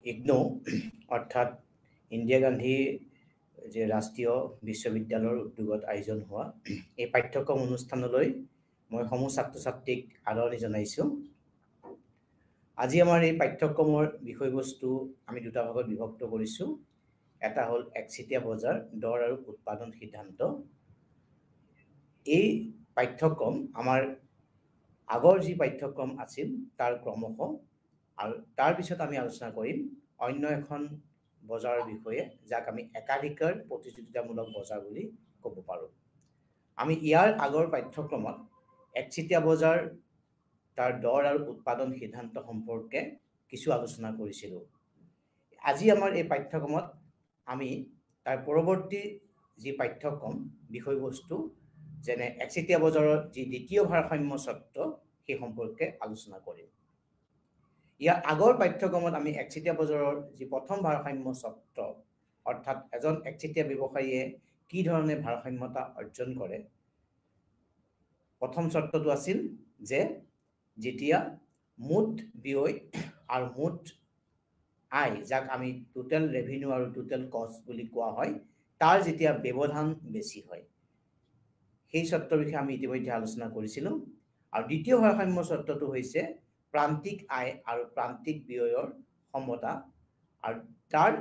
Ignore অৰ্থাৎ ইন্দিৰা গান্ধী যে ৰাষ্ট্ৰীয় বিশ্ববিদ্যালয়ৰ উদ্যোগত আয়োজন হোৱা এই পাঠ্যক্ৰম অনুষ্ঠানলৈ মই সমূহ ছাত্ৰ ছাত্ৰীক আদৰণি জনাইছোঁ। আজি আমাৰ এই পাঠ্যক্ৰমৰ বিষয়বস্তু আমি দুটা ভাগত বিভক্ত কৰিছোঁ। এটা হ'ল একচেটিয়া বজাৰ, দৰ আৰু উৎপাদন সিদ্ধান্ত। এই পাঠ্যক্ৰম আমাৰ আগৰ যি পাঠ্যক্ৰম আছিল তাৰ ক্ৰমশ, আৰু তাৰ পিছত আমি আলোচনা কৰিম অন্য এখন বজাৰৰ বিষয়ে, যাক আমি একাধিকাৰ প্ৰতিযোগিতামূলক বজাৰ বুলি ক'ব পাৰোঁ। আমি ইয়াৰ আগৰ পাঠ্যক্ৰমত একচেটিয়া বজাৰ, তাৰ দৰ আৰু উৎপাদন সিদ্ধান্ত সম্পৰ্কে কিছু আলোচনা কৰিছিলোঁ। আজি আমাৰ এই পাঠ্যক্ৰমত আমি তাৰ পৰৱৰ্তী যি পাঠ্যক্ৰম বিষয়বস্তু, যেনে একচেটিয়া বজাৰত যি দ্বিতীয় ভাৰসাম্য চৰ্ত, সেই সম্পৰ্কে আলোচনা কৰিম। ইয়াৰ আগৰ পাঠ্যক্ৰমত আমি একচেটিয়া বজাৰৰ যি প্ৰথম ভাৰসাম্য চৰ্ত, অৰ্থাৎ এজন একচেটিয়া ব্যৱসায়ীয়ে কি ধৰণে ভাৰসাম্যতা অৰ্জন কৰে। প্ৰথম চৰ্তটো আছিল যে যেতিয়া মুঠ ব্যয় আৰু মুঠ আয়, যাক আমি টোটেল ৰেভিনিউ আৰু টোটেল কষ্ট বুলি কোৱা হয়, তাৰ যেতিয়া ব্যৱধান বেছি হয়। সেই চৰ্তৰ বিষয়ে আমি ইতিমধ্যে আলোচনা কৰিছিলোঁ। আৰু দ্বিতীয় ভাৰসাম্য চৰ্তটো হৈছে প্ৰান্তিক আয় আৰু প্ৰান্তিক ব্যয়ৰ সমতা, আৰু তাৰ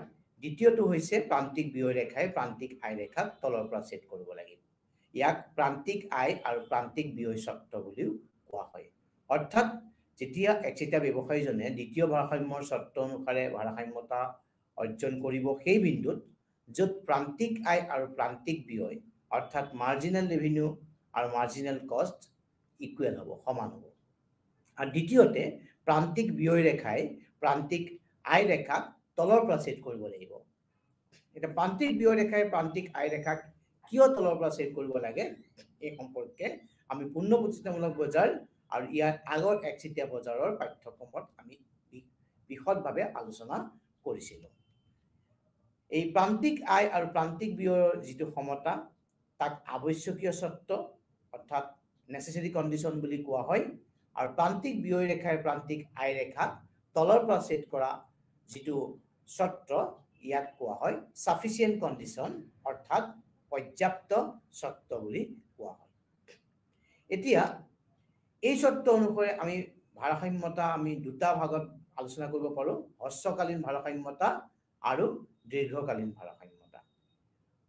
দ্বিতীয়টো হৈছে প্ৰান্তিক ব্যয় ৰেখাই প্ৰান্তিক আয় ৰেখাক তলৰ পৰা ছেদ কৰিব লাগিব। ইয়াক প্ৰান্তিক আয় আৰু প্ৰান্তিক ব্যয় চৰ্ত বুলিও কোৱা হয়। অৰ্থাৎ যেতিয়া একচেটিয়া ব্যৱসায়ীজনে দ্বিতীয় ভাৰসাম্যৰ চৰ্ত অনুসাৰে ভাৰসাম্যতা অৰ্জন কৰিব, সেই বিন্দুত য'ত প্ৰান্তিক আয় আৰু প্ৰান্তিক ব্যয়, অৰ্থাৎ মাৰ্জিনেল ৰেভিনিউ আৰু মাৰ্জিনেল কষ্ট ইকুৱেল হ'ব, সমান হ'ব। আৰু দ্বিতীয়তে প্ৰান্তিক ব্যয় ৰেখাই প্ৰান্তিক আয় ৰেখাক তলৰ পৰা ছেদ কৰিব লাগিব। এতিয়া প্ৰান্তিক ব্যয় ৰেখাই প্ৰান্তিক আয় ৰেখাক কিয় তলৰ পৰা ছেদ কৰিব লাগে, এই সম্পৰ্কে আমি পূৰ্ণ প্ৰতিযোগিতামূলক বজাৰ আৰু ইয়াৰ আগৰ একচেটিয়া বজাৰৰ পাঠ্যক্ৰমত আমি বিশদভাৱে আলোচনা কৰিছিলোঁ। এই প্ৰান্তিক আয় আৰু প্ৰান্তিক ব্যয়ৰ যিটো সমতা, তাক আৱশ্যকীয় চৰ্ত অৰ্থাৎ নেচেচাৰী কণ্ডিশ্যন বুলি কোৱা হয়। আৰু প্ৰান্তিক ব্যয় ৰেখাই প্ৰান্তিক আয় ৰেখাক তলৰ পৰা ছেদ কৰা যিটো চৰ্ত, ইয়াক কোৱা হয় সাফিচিয়েণ্ট কণ্ডিশ্যন অৰ্থাৎ পৰ্যাপ্ত চৰ্ত বুলি কোৱা হয়। এতিয়া এই চৰ্ত অনুসৰি আমি ভাৰসাম্যতা আমি দুটা ভাগত আলোচনা কৰিব পাৰোঁ: হ্ৰস্বকালীন ভাৰসাম্যতা আৰু দীৰ্ঘকালীন ভাৰসাম্যতা।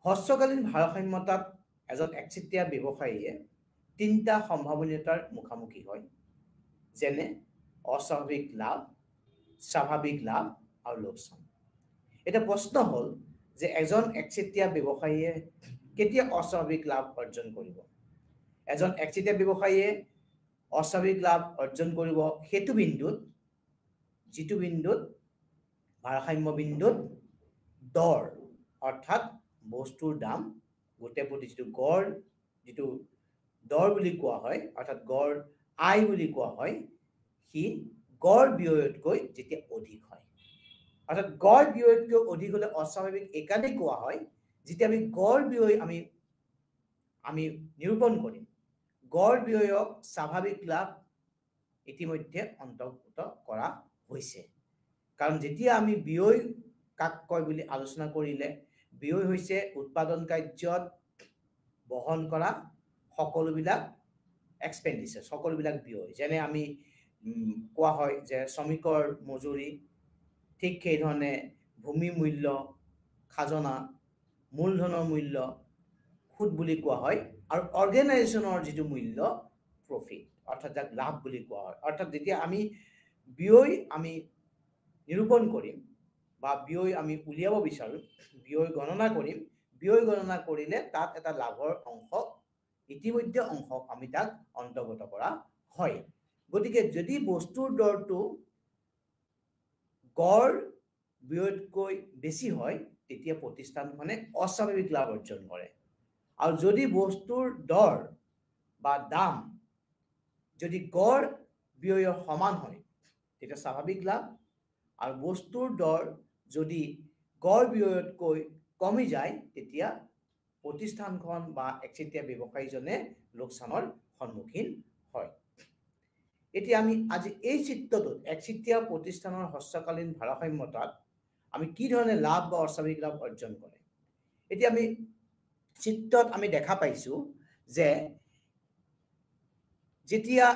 হ্ৰস্বকালীন ভাৰসাম্যতাত এজন একচেটিয়া ব্যৱসায়ীয়ে তিনিটা সম্ভাৱনীয়তাৰ মুখামুখি হয়, যেনে অস্বাভাৱিক লাভ, স্বাভাৱিক লাভ আৰু লোকচান। এটা প্ৰশ্ন হ'ল যে এজন একচেটিয়া ব্যৱসায়ীয়ে কেতিয়া অস্বাভাৱিক লাভ অৰ্জন কৰিব? এজন একচেটিয়া ব্যৱসায়ীয়ে অস্বাভাৱিক লাভ অৰ্জন কৰিব সেইটো বিন্দুত, যিটো বিন্দুত ভাৰসাম্য বিন্দুত দৰ অৰ্থাৎ বস্তুৰ দাম গোটেই প্ৰতি যিটো গড়, যিটো দৰ বুলি কোৱা হয়, অৰ্থাৎ গড় আয় বুলি কোৱা হয়, সি গড় ব্যয়তকৈ যেতিয়া অধিক হয়। অৰ্থাৎ গড় ব্যয়তকৈ অধিক হ'লে অস্বাভাৱিক এইকাৰণেই কোৱা হয়, যেতিয়া আমি গড় ব্যয় আমি নিৰূপণ কৰিম। গড় ব্যয়ক স্বাভাৱিক লাভ ইতিমধ্যে অন্তৰ্ভুক্ত কৰা হৈছে। কাৰণ যেতিয়া আমি ব্যয় কাক কয় বুলি আলোচনা কৰিলে, ব্যয় হৈছে উৎপাদন কাৰ্যত বহন কৰা সকলোবিলাক এক্সপেণ্ডিচাৰ, সকলোবিলাক ব্যয়। যেনে আমি কোৱা হয় যে শ্ৰমিকৰ মজুৰি, ঠিক সেইধৰণে ভূমি মূল্য, খাজনা, মূলধনৰ মূল্য, সুদ বুলি কোৱা হয়, আৰু অৰ্গেনাইজেশ্যনৰ যিটো মূল্য প্ৰফিট, অৰ্থাৎ যাক লাভ বুলি কোৱা হয়। অৰ্থাৎ যেতিয়া আমি ব্যয় আমি নিৰূপণ কৰিম বা ব্যয় আমি উলিয়াব বিচাৰোঁ, ব্যয় গণনা কৰিম, ব্যয় গণনা কৰিলে তাত এটা লাভৰ অংশ, ইতিমধ্যে অংশক আমি তাক অন্তৰ্গত কৰা হয়। গতিকে যদি বস্তুৰ দৰটো গড় ব্যয়তকৈ বেছি হয়, তেতিয়া প্ৰতিষ্ঠানখনে অস্বাভাৱিক লাভ অৰ্জন কৰে। আৰু যদি বস্তুৰ দৰ বা দাম যদি গড় ব্যয়ৰ সমান হয়, তেতিয়া স্বাভাৱিক লাভ। আৰু বস্তুৰ দৰ যদি গড় ব্যয়তকৈ কমি যায়, তেতিয়া প্ৰতিষ্ঠানখন বা একচেটিয়া ব্যৱসায়ীজনে লোকচানৰ সন্মুখীন হয়। এতিয়া আমি আজি এই চিত্ৰটোত একচিটিয়া প্ৰতিষ্ঠানৰ হ্ৰস্বকালীন ভাৰসাম্যতাত আমি কি ধৰণে লাভ বা অস্বাভাৱিক লাভ অৰ্জন কৰে এতিয়া আমি চিত্ৰত আমি দেখা পাইছো যে যেতিয়া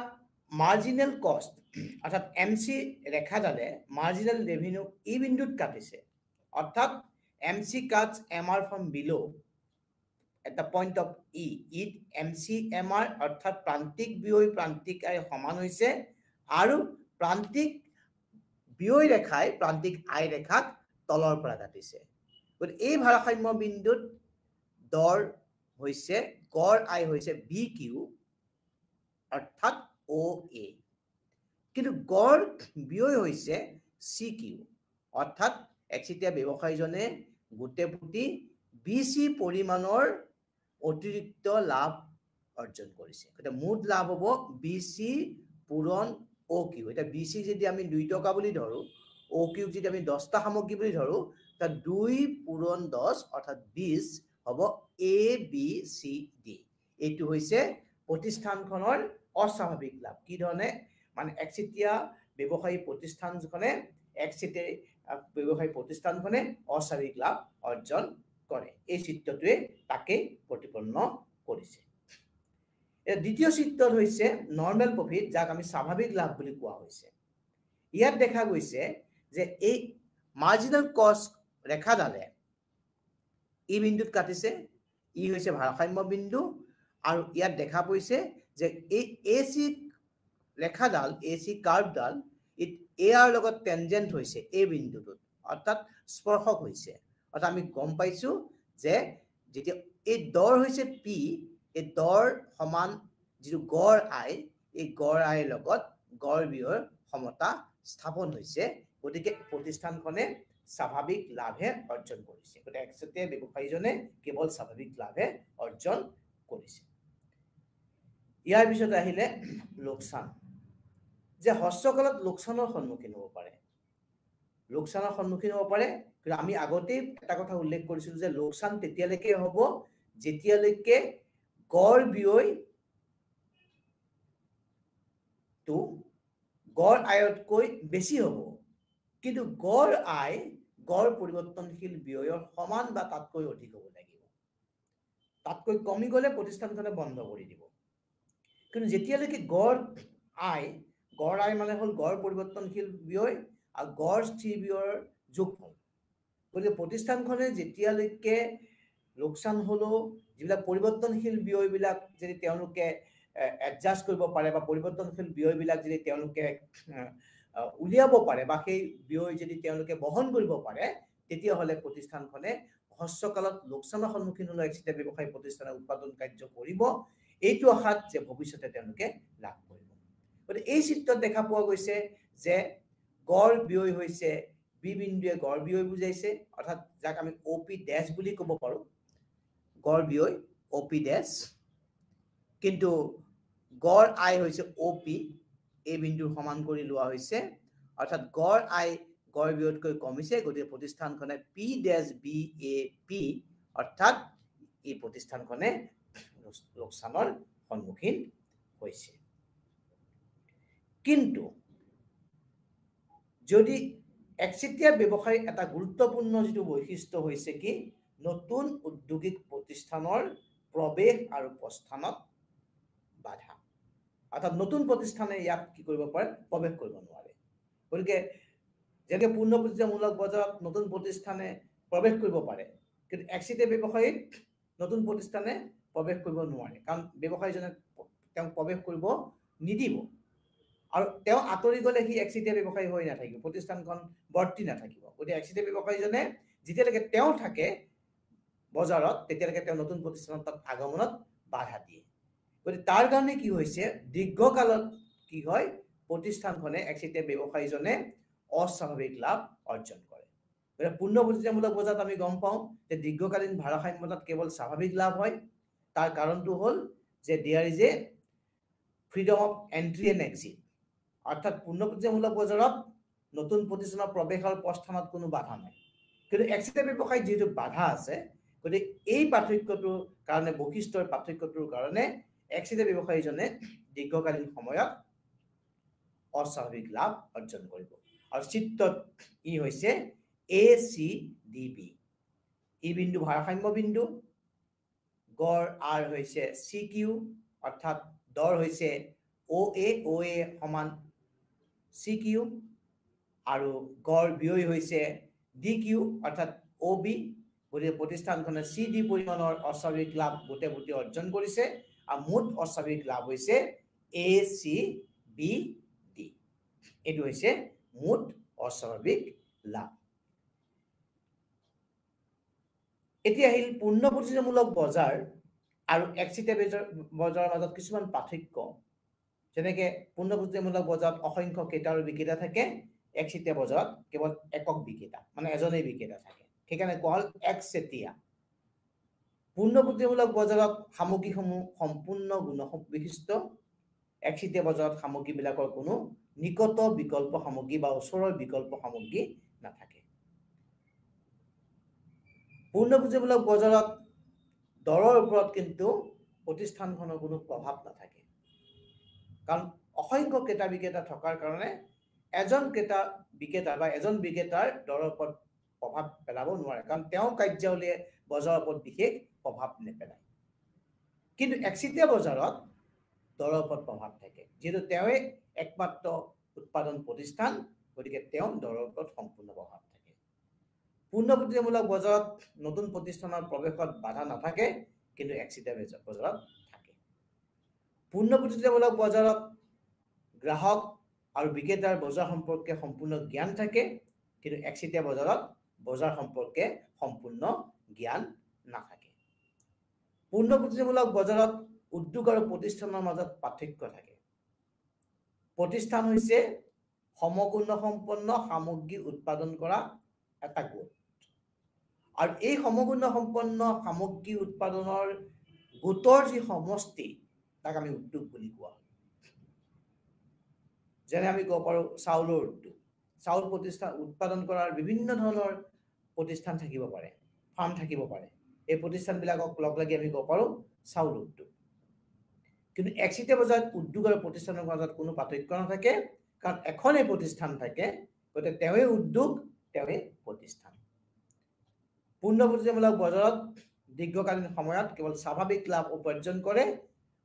মাৰ্জিনেল কষ্ট অৰ্থাৎ এমসি ৰেখাডালে মাৰ্জিনেল ৰেভিনিউ ই বিন্দুত কাটিছে অৰ্থাৎ এমসি কাটস এমআৰ ফ্ৰম বিলো at the point of E it MCMR অৰ্থাৎ প্ৰান্তিক বিয়ৈ প্ৰান্তিক আয় সমান হৈছে আৰু প্ৰান্তিক বিয়ৈ ৰেখাই প্ৰান্তিক আয় ৰেখাক তলৰ পৰা কাটিছে গতিকে এই ভাৰসাম্য বিন্দুত দৰ হৈছে গড় আয় হৈছে BQ অৰ্থাৎ OA কিন্তু গড় বিয়ৈ হৈছে CQ অৰ্থাৎ একচিটিয়া ব্যৱসায়ীজনে গোটে পুটি BC পৰিমাণৰ অতিৰিক্ত লাভ অৰ্জন কৰিছে এটা মুঠ লাভ হ'ব BC পূৰণ OQ এটা BC যদি আমি 2 টকা বুলি ধৰো OQ যদি আমি 10 টা সামগ্ৰী বুলি ধৰো তা 2 পূৰণ 10 অৰ্থাৎ 20 হ'ব ABCD এইটো হৈছে প্ৰতিষ্ঠানখনৰ অস্বাভাৱিক লাভ কি ধৰণে মানে একচিটিয়া ব্যৱসায়ী প্ৰতিষ্ঠানখনে একচিটিয়া ব্যৱসায়ী প্ৰতিষ্ঠানখনে অস্বাভাৱিক লাভ অৰ্জন কৰে এই চিত্ৰটোৱে তাকে প্ৰতিপন্ন কৰিছে এই দ্বিতীয় চিত্ৰত হৈছে নৰ্মেল প্ৰফিট যাক আমি স্বাভাৱিক লাভ বুলি কোৱা হৈছে ইয়াত দেখা গৈছে যে এই মাৰ্জিনেল কষ্ট ৰেখাডালে ই বিন্দুত কাটিছে ই হৈছে ভাৰসাম্য বিন্দু আৰু ইয়াত দেখা গৈছে যে এই এসি ৰেখাডাল এসি কাৰ্ভডাল এৰ লগত টেনজেন্ট হৈছে এই বিন্দুটোত অৰ্থাৎ স্পৰ্শক হৈছে অৰ্থাৎ আমি গম পাইছো যে যেতিয়া এই দৰ হৈছে পি এই দৰ সমান যিটো গড় আয় এই গড় আয়ৰ লগত গড় বিয়ৰ সমতা স্থাপন হৈছে গতিকে প্ৰতিষ্ঠানখনে স্বাভাৱিক লাভে অৰ্জন কৰিছে গতিকে একচেটিয়া ব্যৱসায়ীজনে কেৱল স্বাভাৱিক লাভে অৰ্জন কৰিছে ইয়াৰ পিছত আহিলে লোকচান যে হ্ৰস্বকালত লোকচানৰ সন্মুখীন হ'ব পাৰে লোকচানৰ সন্মুখীন হ'ব পাৰে কিন্তু আমি আগতেই এটা কথা উল্লেখ কৰিছিলো যে লোকচান তেতিয়ালৈকে হ'ব যেতিয়ালৈকে গড় বিয়ৈ তো গড় আয়তকৈ বেছি হ'ব কিন্তু গড় আয় গড় পৰিৱৰ্তনশীল বিয়য়ৰ সমান বা তাতকৈ অধিক হ'ব লাগিব তাতকৈ কমি গ'লে প্ৰতিষ্ঠানখনে বন্ধ কৰি দিব কিন্তু যেতিয়ালৈকে গড় আয় মানে হ'ল গড় পৰিৱৰ্তনশীল বিয়য় আৰু গড় স্থিৰ বিয়য়ৰ যোগফল গতিকে প্ৰতিষ্ঠানখনে যেতিয়ালৈকে লোকচান হলেও যিবিলাক পৰিৱৰ্তনশীল বিয়য়বিলাক যদি তেওঁলোকে এডজাষ্ট কৰিব পাৰে বা পৰিৱৰ্তনশীল বিয়য়বিলাক যদি তেওঁলোকে উলিয়াব পাৰে বা সেই বিয়য় যদি তেওঁলোকে বহন কৰিব পাৰে তেতিয়াহ'লে প্ৰতিষ্ঠানখনে হ্ৰস্বকালত লোকচানৰ সন্মুখীন হ'লে একচিটিয়া ব্যৱসায়ী প্ৰতিষ্ঠানে উৎপাদন কাৰ্য কৰিব এইটো আশাত যে ভৱিষ্যতে তেওঁলোকে লাভ কৰিব গতিকে এই চিত্ৰত দেখা পোৱা গৈছে যে গড় বিয়য় হৈছে বি বিন্দুৱে গড় বিয়য় বুজাইছে অৰ্থাৎ যাক আমি OP ড্যাশ বুলি ক'ব পাৰো গড় বিয়য় OP ড্যাশ কিন্তু গড় আয় হৈছে OP এই বিন্দুৰ সমান কৰি লোৱা হৈছে অৰ্থাৎ গড় আয় গড় বিয়য়তকৈ কমিছে গতিকে প্ৰতিষ্ঠানখনে P ড্যাশ BAP অৰ্থাৎ এই প্ৰতিষ্ঠানখনে লোকচানৰ সন্মুখীন হৈছে কিন্তু যদি একচিটিয়া ব্যৱসায় এটা গুৰুত্বপূৰ্ণ যিটো বৈশিষ্ট্য হৈছে কি নতুন উদ্যোগিক প্ৰতিষ্ঠানৰ প্ৰৱেশ আৰু প্ৰস্থানত বাধা অৰ্থাৎ নতুন প্ৰতিষ্ঠানে ইয়াত কি কৰিব পাৰে প্ৰৱেশ কৰিব নোৱাৰে গতিকে যেনেকৈ পূৰ্ণ প্ৰতিষ্ঠানমূলক বজাৰত নতুন প্ৰতিষ্ঠানে প্ৰৱেশ কৰিব পাৰে কিন্তু একচিটিয়া ব্যৱসায়ীত নতুন প্ৰতিষ্ঠানে প্ৰৱেশ কৰিব নোৱাৰে কাৰণ ব্যৱসায়ীজনে তেওঁক প্ৰৱেশ কৰিব নিদিব আৰু তেওঁ আঁতৰি গ'লে সি একচিটিয়া ব্যৱসায়ী হৈ নাথাকিব প্ৰতিষ্ঠানখন বৰ্তি নাথাকিব গতিকে একচিটিয়া ব্যৱসায়ীজনে যেতিয়ালৈকে তেওঁ থাকে বজাৰত তেতিয়ালৈকে তেওঁ নতুন প্ৰতিষ্ঠানত তাত আগমনত বাধা দিয়ে গতিকে তাৰ কাৰণে কি হৈছে দীৰ্ঘকালত কি হয় প্ৰতিষ্ঠানখনে একচিটিয়া ব্যৱসায়ীজনে অস্বাভাৱিক লাভ অৰ্জন কৰে গতিকে পূৰ্ণ প্ৰতিষ্ঠানমূলক বজাৰত আমি গম পাওঁ যে দীৰ্ঘকালীন ভাৰসাম্যতাত কেৱল স্বাভাৱিক লাভ হয় তাৰ কাৰণটো হ'ল যে there is a freedom of entry and exit অৰ্থাৎ পূৰ্ণ প্ৰতিষ্ঠানমূলক বজাৰত নতুন প্ৰতিষ্ঠানৰ প্ৰৱেশ আৰু প্ৰস্থানত কোনো বাধা নাই কিন্তু একচিটিয়া ব্যৱসায়ত যিহেতু বাধা আছে গতিকে এই পাৰ্থক্যটোৰ কাৰণে বৈশিষ্ট্যৰ পাৰ্থক্যটোৰ কাৰণে একচিটিয়া ব্যৱসায়ীজনে দীৰ্ঘকালীন সময়ত অস্বাভাৱিক লাভ অৰ্জন কৰিব আৰু চিত্ৰত ই হৈছে ACDB ই বিন্দু ভাৰসাম্য বিন্দু গড় R হৈছে CQ অৰ্থাৎ দৰ হৈছে OA সমান CQ আৰু গড় ব্যয় হৈছে DQ অৰ্থাৎ OB গতিকে প্ৰতিষ্ঠানখনে CD পৰিমাণৰ অস্বাভাৱিক লাভ গোটেই অৰ্জন কৰিছে আৰু মুঠ অস্বাভাৱিক লাভ হৈছে ACBD এইটো হৈছে মুঠ অস্বাভাৱিক লাভ এতিয়া আহিল পূৰ্ণ প্ৰতিযোগিতামূলক বজাৰ আৰু একচিটিয়া বজাৰৰ মাজত কিছুমান পাৰ্থক্য যেনেকৈ পূৰ্ণ প্ৰতিযোগিতামূলক বজাৰত অসংখ্য ক্ৰেতা আৰু বিক্ৰেতা থাকে একচিটিয়া বজাৰত কেৱল একক বিক্ৰেতা মানে এজনেই বিক্ৰেতা থাকে সেইকাৰণে কোৱা হ'ল একচেটিয়া পূৰ্ণ প্ৰতিযোগিতামূলক বজাৰত সামগ্ৰীসমূহ সম্পূৰ্ণ গুণবিশিষ্ট একচিটিয়া বজাৰত সামগ্ৰীবিলাকৰ কোনো নিকট বিকল্প সামগ্ৰী বা ওচৰৰ বিকল্প সামগ্ৰী নাথাকে পূৰ্ণ প্ৰতিযোগিতামূলক বজাৰত দৰৰ ওপৰত কিন্তু প্ৰতিষ্ঠানখনৰ কোনো প্ৰভাৱ নাথাকে কাৰণ অসংখ্য ক্ৰেতা বিক্ৰেতা থকাৰ কাৰণে এজন ক্ৰেতা বিক্ৰেতা বা এজন বিক্ৰেতাৰ দৰৰ ওপৰত প্ৰভাৱ পেলাব নোৱাৰে কাৰণ তেওঁ কাৰ্যাৱলীয়ে বজাৰৰ ওপৰত বিশেষ প্ৰভাৱ নেপেলায় কিন্তু একচিটিয়া বজাৰত দৰৰ ওপৰত প্ৰভাৱ থাকে যেহেতু তেওঁৱে একমাত্ৰ উৎপাদন প্ৰতিষ্ঠান গতিকে তেওঁ দৰৰ ওপৰত সম্পূৰ্ণ প্ৰভাৱ থাকে পূৰ্ণ প্ৰতিযোগিতামূলক বজাৰত নতুন প্ৰতিষ্ঠানৰ প্ৰৱেশত বাধা নাথাকে কিন্তু একচিটিয়া বজাৰত থাকে পূৰ্ণ প্ৰতিযোগিতামূলক বজাৰত গ্ৰাহক আৰু বিক্ৰেতাৰ বজাৰ সম্পৰ্কে সম্পূৰ্ণ জ্ঞান থাকে কিন্তু একচিটিয়া বজাৰত বজাৰ সম্পৰ্কে সম্পূৰ্ণ জ্ঞান নাথাকে পূৰ্ণ প্ৰতিযোগিতামূলক বজাৰত উদ্যোগ আৰু প্ৰতিষ্ঠানৰ মাজত পাৰ্থক্য থাকে প্ৰতিষ্ঠান হৈছে সমগুণসম্পন্ন সামগ্ৰী উৎপাদন কৰা এটা গোট আৰু এই সমগুণসম্পন্ন সামগ্ৰী উৎপাদনৰ গোটৰ যি সমষ্টি তাক আমি উদ্যোগ বুলি কোৱা হয় যেনে আমি ক'ব পাৰোঁ চাউলৰ উদ্যোগ চাউল প্ৰতিষ্ঠান উৎপাদন কৰাৰ বিভিন্ন ধৰণৰ প্ৰতিষ্ঠান থাকিব পাৰে ফাৰ্ম থাকিব পাৰে এই প্ৰতিষ্ঠানবিলাকক লগ লাগি আমি ক'ব পাৰোঁ চাউল উদ্যোগ কিন্তু একচিটিয়া বজাৰত উদ্যোগ আৰু প্ৰতিষ্ঠানৰ মাজত কোনো পাৰ্থক্য নাথাকে কাৰণ এখনেই প্ৰতিষ্ঠান থাকে গতিকে তেওঁৱে উদ্যোগ তেওঁৱে প্ৰতিষ্ঠান পূৰ্ণ প্ৰতিযোগিতামূলক বজাৰত দীৰ্ঘকালীন সময়ত কেৱল স্বাভাৱিক লাভ উপাৰ্জন কৰে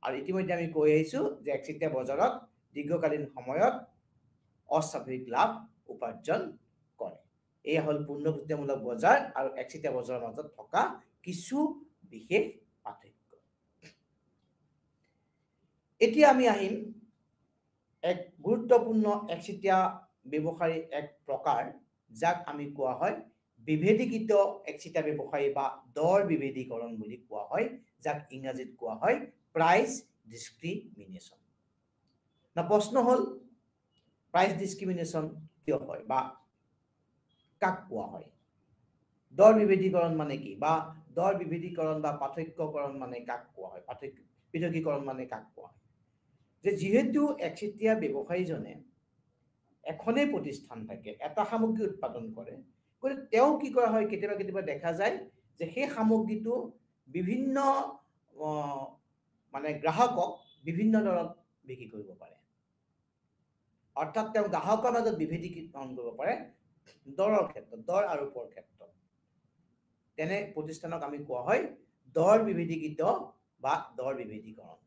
আৰু ইতিমধ্যে আমি কৈ আহিছোঁ যে একচিটিয়া বজাৰত দীৰ্ঘকালীন সময়ত অস্বাভাৱিক লাভ উপাৰ্জন কৰে এয়া হ'ল পূৰ্ণ প্ৰতিযোগিতামূলক বজাৰ আৰু একচিটিয়া বজাৰৰ মাজত থকা কিছু বিশেষ পাৰ্থক্য এতিয়া আমি আহিম এক গুৰুত্বপূৰ্ণ একচিটিয়া ব্যৱসায়ী এক প্ৰকাৰ যাক আমি কোৱা হয় বিভেদীকৃত একচিটিয়া ব্যৱসায়ী বা দৰ বিভেদীকৰণ বুলি কোৱা হয় যাক ইংৰাজীত কোৱা হয় প্ৰাইচ ডিস্ক্ৰিমিনেশ্যন না প্ৰশ্ন হ'ল প্ৰাইচ ডিস্ক্ৰিমিনেশ্যন কিয় হয় বা কাক কোৱা হয় দৰ বিভেদীকৰণ মানে কি বা দৰ বিভেদীকৰণ বা পাৰ্থক্যকৰণ মানে কাক কোৱা হয় পৃথকীকৰণ মানে কাক কোৱা হয় যে যিহেতু একচিটিয়া ব্যৱসায়ীজনে এখনেই প্ৰতিষ্ঠান থাকে এটা সামগ্ৰী উৎপাদন কৰে গতিকে তেওঁ কি কৰা হয় কেতিয়াবা দেখা যায় যে সেই সামগ্ৰীটো বিভিন্ন মানে গ্ৰাহকক বিভিন্ন দৰত বিক্ৰী কৰিব পাৰে অৰ্থাৎ তেওঁ গ্ৰাহকৰ মাজত বিভেদীকৰণ কৰিব পাৰে দৰৰ ক্ষেত্ৰত দৰ আৰু উপৰ ক্ষেত্ৰত তেনে প্ৰতিষ্ঠানক আমি কোৱা হয় দৰ বিভেদীকৃত বা দৰ বিভেদীকৰণ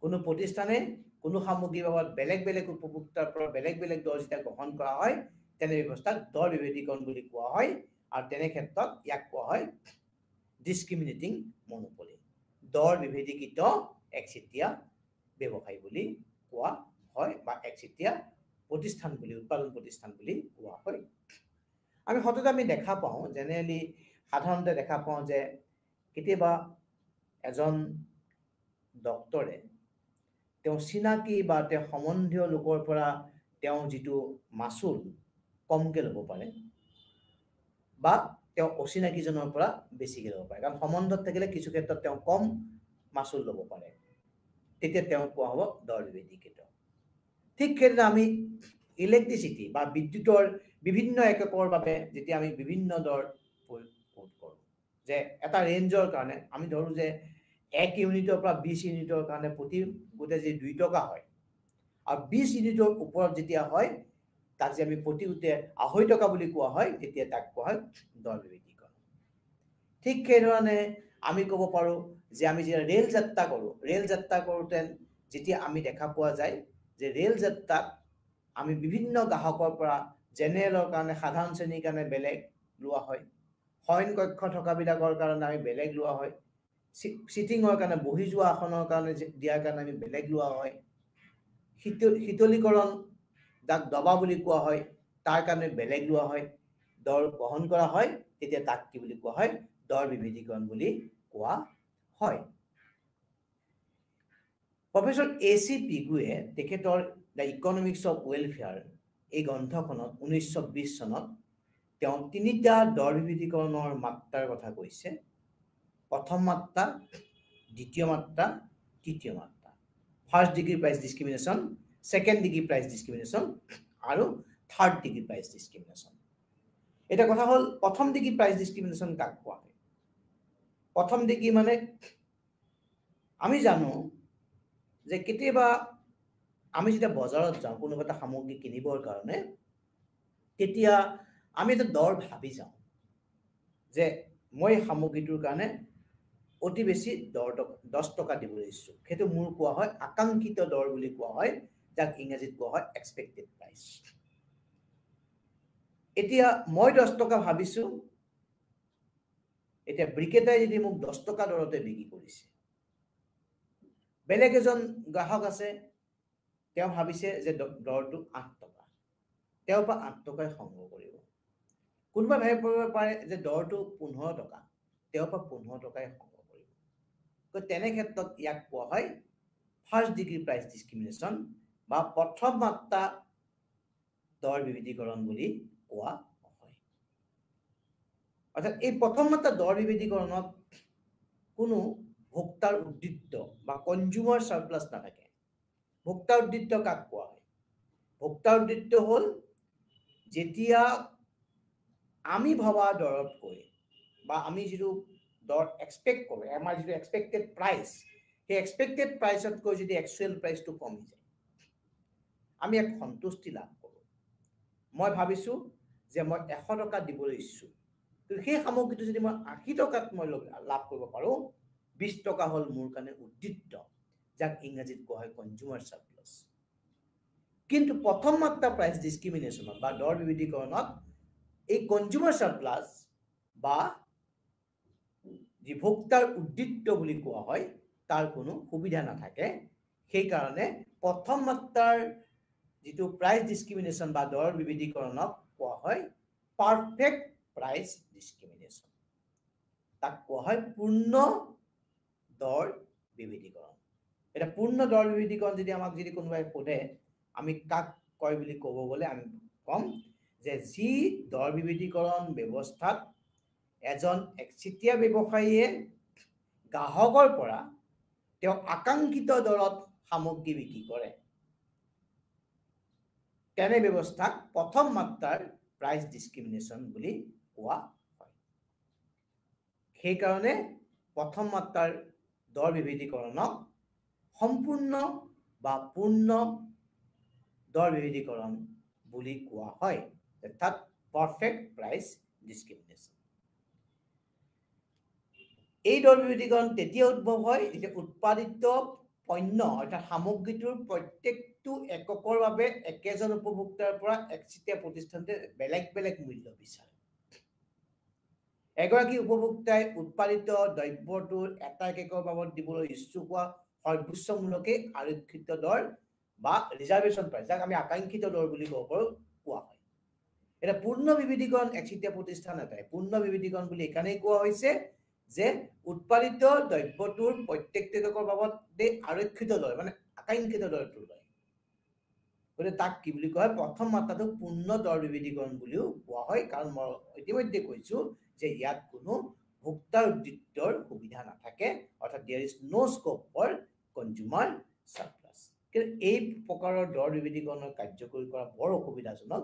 কোনো প্ৰতিষ্ঠানে কোনো সামগ্ৰীৰ বাবদ বেলেগ উপভোক্তাৰ পৰা বেলেগ দৰ যেতিয়া গ্ৰহণ কৰা হয় তেনে ব্যৱস্থাক দৰ বিভেদীকৰণ বুলি কোৱা হয় আৰু তেনে ক্ষেত্ৰত ইয়াক কোৱা হয় ডিস্ক্ৰিমিনেটিং মনোপলি দৰ বিভেদীকৃত একচিটিয়া ব্যৱসায়ী বুলি কোৱা হয় বা একচিটিয়া প্ৰতিষ্ঠান বুলি উৎপাদন প্ৰতিষ্ঠান বুলি কোৱা হয় আমি সততে আমি দেখা পাওঁ জেনেৰেলি সাধাৰণতে দেখা পাওঁ যে কেতিয়াবা এজন ডক্টৰে তেওঁ চিনাকি বা তেওঁ সম্বন্ধীয় লোকৰ পৰা তেওঁ যিটো মাচুল কমকৈ ল'ব পাৰে বা তেওঁ অচিনাকিজনৰ পৰা বেছিকৈ ল'ব পাৰে কাৰণ সম্বন্ধত থাকিলে কিছু ক্ষেত্ৰত তেওঁ কম মাচুল ল'ব পাৰে তেতিয়া তেওঁ কোৱা হ'ব দৰ বিভেদীকৃত ঠিক সেইদৰে আমি ইলেক্ট্ৰিচিটি বা বিদ্যুতৰ বিভিন্ন একেকৰ বাবে যেতিয়া আমি বিভিন্ন দৰ প্ৰয়োগ কৰোঁ যে এটা ৰেঞ্জৰ কাৰণে আমি ধৰোঁ যে 1 ইউনিটৰ পৰা 20 ইউনিটৰ কাৰণে প্ৰতি গোটে যি 2 টকা হয় আৰু 20 ইউনিটৰ ওপৰত যেতিয়া হয় তাক যে আমি প্ৰতি উতে 2.5 টকা বুলি কোৱা হয় তেতিয়া তাক কোৱা হয় দৰ বিবিধীকৰণ ঠিক সেইধৰণে আমি ক'ব পাৰো যে আমি যে ৰেল যাত্ৰা কৰোতে যেতিয়া আমি দেখা পোৱা যায় যে ৰেল যাত্ৰাত আমি বিভিন্ন গ্ৰাহকৰ পৰা জেনেৰেলৰ কাৰণে সাধাৰণ শ্ৰেণীৰ কাৰণে বেলেগ লোৱা হয় শয়ন কক্ষ থকা বিলাকৰ কাৰণে আমি বেলেগ লোৱা হয় সিটিংৰ কাৰণে বহি যোৱা আসনৰ কাৰণে দিয়াৰ কাৰণে আমি বেলেগ লোৱা হয় শীতলীকৰণ যাক দবা বুলি কোৱা হয় তাৰ কাৰণে বেলেগ লোৱা হয় দৰ গ্ৰহণ কৰা হয় তেতিয়া তাক কি বুলি কোৱা হয় দৰ বিবিধীকৰণ বুলি কোৱা হয় প্ৰফেসৰ এ.চি. পিগুৱে তেখেতৰ দ্য ইকনমিক্স অফ ৱেলফেয়াৰ এই গ্ৰন্থখনত 1920 চনত তেওঁ তিনিটা দৰ বিবিধীকৰণৰ মাত্ৰাৰ কথা কৈছে প্ৰথম মাত্ৰা দ্বিতীয় মাত্ৰা তৃতীয় মাত্ৰা first degree price discrimination second degree price discrimination আৰু থাৰ্ড ডিগ্ৰী প্ৰাইস ডিসক্ৰিমিনেশন এটা কথা হল প্ৰথম ডিগ্ৰী প্ৰাইস ডিসক্ৰিমিনেশন কাক কোৱা হয় প্ৰথম ডিগ্ৰী মানে আমি জানো যে কেতিয়াবা আমি যেতিয়া বজাৰত যাওঁ কোনো এটা সামগ্ৰী কিনিবৰ কাৰণে তেতিয়া আমি এটা দৰ ভাবি যাওঁ যে মই সামগ্ৰীটোৰ কাৰণে অতি বেছি 10 টকা দিবলৈ ইচ্ছুক সেইটো মোৰ কোৱা হয় আকাংক্ষিত দৰ বুলি কোৱা হয় যাক ইংৰাজীত কোৱা হয় এক্সপেক্টেড প্ৰাইস এতিয়া মই 10 টকা ভাবিছো এতিয়া ব্ৰিকেটাই যদি মোক 10 টকা দৰতে বিক্ৰী কৰিছে বেলেগ এজন গ্ৰাহক আছে তেওঁ ভাবিছে যে দৰটো 8 টকা তেওঁ পা 8 টকাই সংগ্ৰহ কৰিব কোনবা ভাবিব পাৰে যে দৰটো 15 টকা তেওঁ পা 15 টকাই সংগ্ৰহ কৰিব তো তেনে ক্ষেত্ৰত ইয়াক কোৱা হয় ফাৰ্স্ট ডিগ্ৰী প্ৰাইস ডিসক্ৰিমিনেশন বা প্ৰথম মাত্ৰা দৰ বিবিধীকৰণ বুলি কোৱা হয় অৰ্থাৎ এই প্ৰথম মাত্ৰা দৰ বিবিধীকৰণত কোনো ভোক্তাৰ উদ্দিষ্ট বা কনজিউমাৰ সাৰপ্লাস নাথাকে ভোক্তাৰ উদ্দিষ্ট কাক কোৱা হয় ভোক্তাৰ উদ্দিষ্ট হল যেতিয়া আমি ভবা দৰতকৈ বা আমি যিটো দৰ এক্সপেক্ট কৰো আমাৰ যিটো এক্সপেক্টেড প্ৰাইস সেই এক্সপেক্টেড প্ৰাইসতকৈ যদি একচুয়াল প্ৰাইসটো কমি যায় আমি এক সন্তুষ্টি লাভ কৰো মই ভাবিছো যে মই 100 টকা দিবলৈ ইচ্ছুক তো সেই সামগ্ৰীটো যদি মই 80 টকাত মই লাভ কৰিব পাৰো 20 টকা হল মোৰ কাৰণে উদ্দিষ্ট যাক ইংৰাজীত কোৱা হয় কনজিউমাৰ সাৰপ্লাস কিন্তু প্ৰথম মাত্ৰা প্ৰাইস ডিসক্ৰিমিনেশনত বা দৰ বিবিধীকৰণত এই কনজিউমাৰ সাৰপ্লাস বা যি ভোক্তাৰ উদ্দিষ্ট বুলি কোৱা হয় তাৰ কোনো সুবিধা নাথাকে সেই কাৰণে প্ৰথম মাত্ৰাৰ যিটো প্ৰাইস ডিসক্ৰিমিনেশন বা দৰ বিবিধীকৰণক কোৱা হয় পাৰফেক্ট প্ৰাইস ডিসক্ৰিমিনেশন তাক কোৱা হয় পূৰ্ণ দৰ বিবিধীকৰণ এটা পূৰ্ণ দৰ বিবিধীকৰণ যদি আমাক যদি কোনোবাই সোধে আমি কাক কয় বুলি ক'ব গলে আমি কম যে যি দৰ বিবিধীকৰণ ব্যৱস্থাত এজন একচিটিয়া ব্যৱসায়ীয়ে গ্ৰাহকৰ পৰা তেওঁ আকাংক্ষিত দৰত সামগ্ৰী বিক্ৰী কৰে তেনে ব্যৱস্থাক প্ৰথম মাত্ৰাৰ প্ৰাইস ডিসক্ৰিমিনেশন বুলি কোৱা হয় সেই কাৰণে প্ৰথম মাত্ৰাৰ দৰ বিবিধীকৰণক সম্পূৰ্ণ বা পূৰ্ণ দৰ বিবিধীকৰণ বুলি কোৱা হয় অৰ্থাৎ পাৰফেক্ট প্ৰাইস ডিসক্ৰিমিনেশন এই দৰ বিবিধীকৰণ তেতিয়া উদ্ভৱ হয় যেতিয়া উৎপাদিত পণ্য অৰ্থাৎ সামগ্ৰীটোৰ প্ৰত্যেকটো এককৰ বাবে একেজন উপভোক্তাৰ পৰা একচিটিয়া প্ৰতিষ্ঠানতে বেলেগ বেলেগ মূল্য বিচাৰে এগৰাকী উপভোক্তাই উৎপাদিত দ্ৰব্যটোৰ এটা একৰ বাবদ দিবলৈ ইচ্ছুক হোৱা সৰ্বোচ্চমূলকে আৰক্ষিত দৰ বা ৰিজাৰ্ভেশন প্ৰাইস যাক আমি আকাংক্ষিত দৰ বুলি কোৱা হয় এটা পূৰ্ণ বিবিধীকৰণ একচিটিয়া প্ৰতিষ্ঠান এটাই পূৰ্ণ বিবিধীকৰণ বুলি এখানেই কোৱা হৈছে যে উৎপাদিত দ্ৰব্যটোৰ প্ৰত্যেকটো একৰ বাবদ আৰক্ষিত দৰ মানে আকাংক্ষিত দৰটো লয় গতিকে তাক কি বুলি কোৱা হয় প্ৰথম মাত্ৰাটো পূৰ্ণ দৰ বিবিধীকৰণ বুলিও কোৱা হয় কাৰণ মই ইতিমধ্যে কৈছো যে ইয়াত কোনো ভোক্তাৰ উদ্দিষ্টৰ সুবিধা নাথাকে অৰ্থাৎ there is no scope for consumer surplus কিন্তু এই প্ৰকাৰৰ দৰ বিবিধীকৰণৰ কাৰ্যকৰী কৰা বৰ অসুবিধাজনক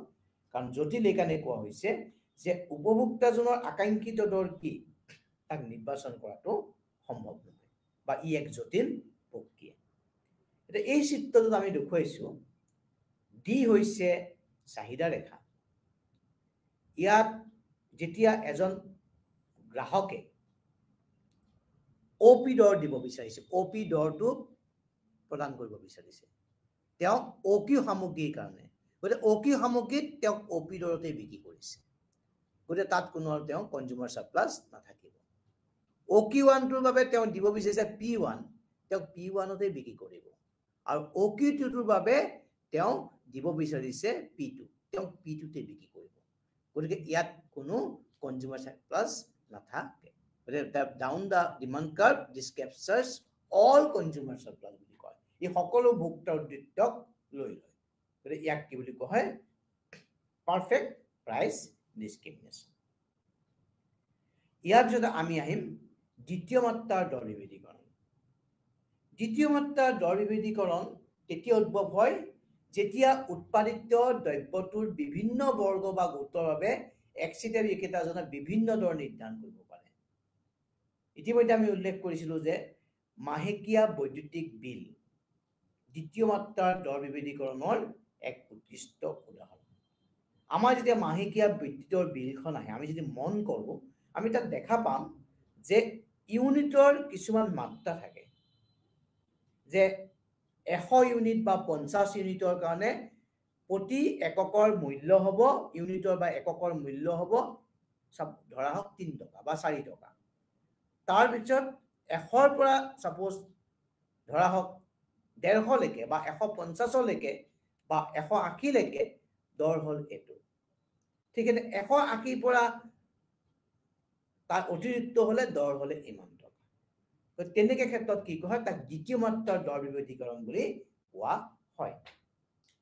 কাৰণ জটিল এখানে কোৱা হৈছে যে উপভোক্তাজনৰ আকাংক্ষিত দৰ কি তাক নিৰ্বাচন কৰাটো সম্ভৱ নহয় বা ই এক জটিল প্ৰক্ৰিয়া এটা এই চিত্ৰটোত আমি দেখুৱাইছো ডি হৈছে চাহিদা ৰেখা ইয়াত যেতিয়া এজন গ্ৰাহকে OP দৰ দিব বিচাৰিছে OP দৰটো প্ৰদান কৰিব বিচাৰিছে তেওঁ OQ সামগ্ৰীৰ কাৰণে গতিকে OQ সামগ্ৰীত তেওঁ OP দৰতে বিক্ৰী কৰিছে গতিকে তাত কোনো তেওঁ কনজিউমাৰ সাৰপ্লাস নাথাকিব OQ1 টোৰ বাবে তেওঁ দিব বিচাৰিছে P1 তেওঁ P1 তে বিক্ৰী কৰিব আৰু OQ2 টোৰ বাবে তেওঁ দিব বিচাৰিছে P2 তেওঁ P2 তে বিক্ৰী কৰিব গতিকে ইয়াত কোনো কনজিউমাৰ সাৰপ্লাস নাথাকে down the demand curve this captures all consumer surplus বুলি কয় এই সকলো ভোক্তা উদ্যোগক লৈ লয় গতিকে ইয়াক কি বুলি কোৱা হয় পাৰফেক্ট প্ৰাইস ডিসক্ৰিমিনেশন ইয়াৰ পিছত আমি আহিম দ্বিতীয় মাত্ৰাৰ দৰ বিভেদীকৰণ দ্বিতীয় মাত্ৰাৰ দৰ বিভেদীকৰণ তেতিয়া উদ্ভৱ হয় যেতিয়া উৎপাদিত দ্ৰব্যটোৰ বিভিন্ন বৰ্গ বা গোটৰ বাবে এক্সিটাৰ বিক্ৰেতাজনে বিভিন্ন দৰ নিৰ্ধাৰণ কৰিব পাৰে ইতিমধ্যে আমি উল্লেখ কৰিছিলো যে মাহেকীয়া বৈদ্যুতিক বিল দ্বিতীয় মাত্ৰাৰ দৰ বিভেদীকৰণৰ এক উৎকৃষ্ট উদাহৰণ আমাৰ যেতিয়া মাহেকীয়া বিদ্যুতৰ বিলখন আহে আমি যদি মন কৰো আমি তাত দেখা পাম যে ইউনিটৰ কিছুমান মাত্ৰা থাকে যে 100 ইউনিট বা 50 ইউনিটৰ কাৰণে প্ৰতি এককৰ মূল্য হ'ব ইউনিটৰ বা এককৰ মূল্য হ'ব সব ধৰা হওক 3 টকা বা 4 টকা তাৰ পিছত 100 পৰা সাপোজ ধৰা হওক 150 লৈকে বা 150 লৈকে বা 180 লৈকে দৰ হল এটো ঠিক আছে 180 পৰা তাৰ অতিৰিক্ত হলে দৰ হলে ইমান টকা তো তেনেকে ক্ষেত্ৰত কি হয় তাক দ্বিতীয় মাত্ৰাৰ দৰ বিভেদীকৰণ বুলি কোৱা হয়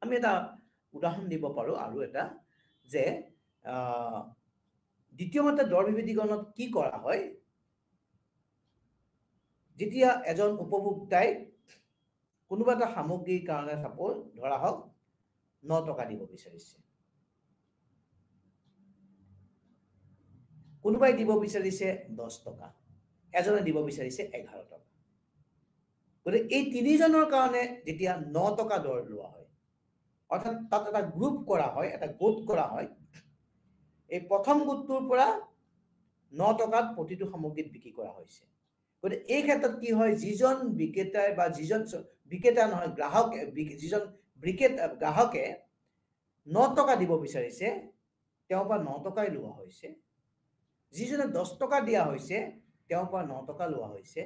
আমি এটা উদাহৰণ দিব পাৰো আৰু এটা যে দ্বিতীয় মাত্ৰাৰ দৰ বিভেদীকৰণত কি কৰা হয় যেতিয়া এজন উপভোক্তাই কোনোবা এটা সামগ্ৰীৰ কাৰণে সাপোজ ধৰা হওক 9 টকা দিব বিচাৰিছে কোনোবাই দিব বিচাৰিছে 10 টকা এজনে দিব বিচাৰিছে 11 টকা গতিকে এই তিনিজনৰ কাৰণে যেতিয়া 9 টকা দৰ লোৱা হয় অৰ্থাৎ তাত এটা গ্ৰুপ কৰা হয় এটা গোট কৰা হয় এই প্ৰথম গোটটোৰ পৰা 9 টকাত প্ৰতিটো সামগ্ৰীত বিক্ৰী কৰা হৈছে গতিকে এই ক্ষেত্ৰত কি হয় যিজন বিক্ৰেতাই বা যিজন বিক্ৰেতা নহয় গ্ৰাহক যিজন গ্ৰাহকে 9 টকা দিব বিচাৰিছে তেওঁৰ পৰা 9 টকাই লোৱা হৈছে যিজনে 10 টকা দিয়া হৈছে তেওঁৰ পৰা 9 টকা লোৱা হৈছে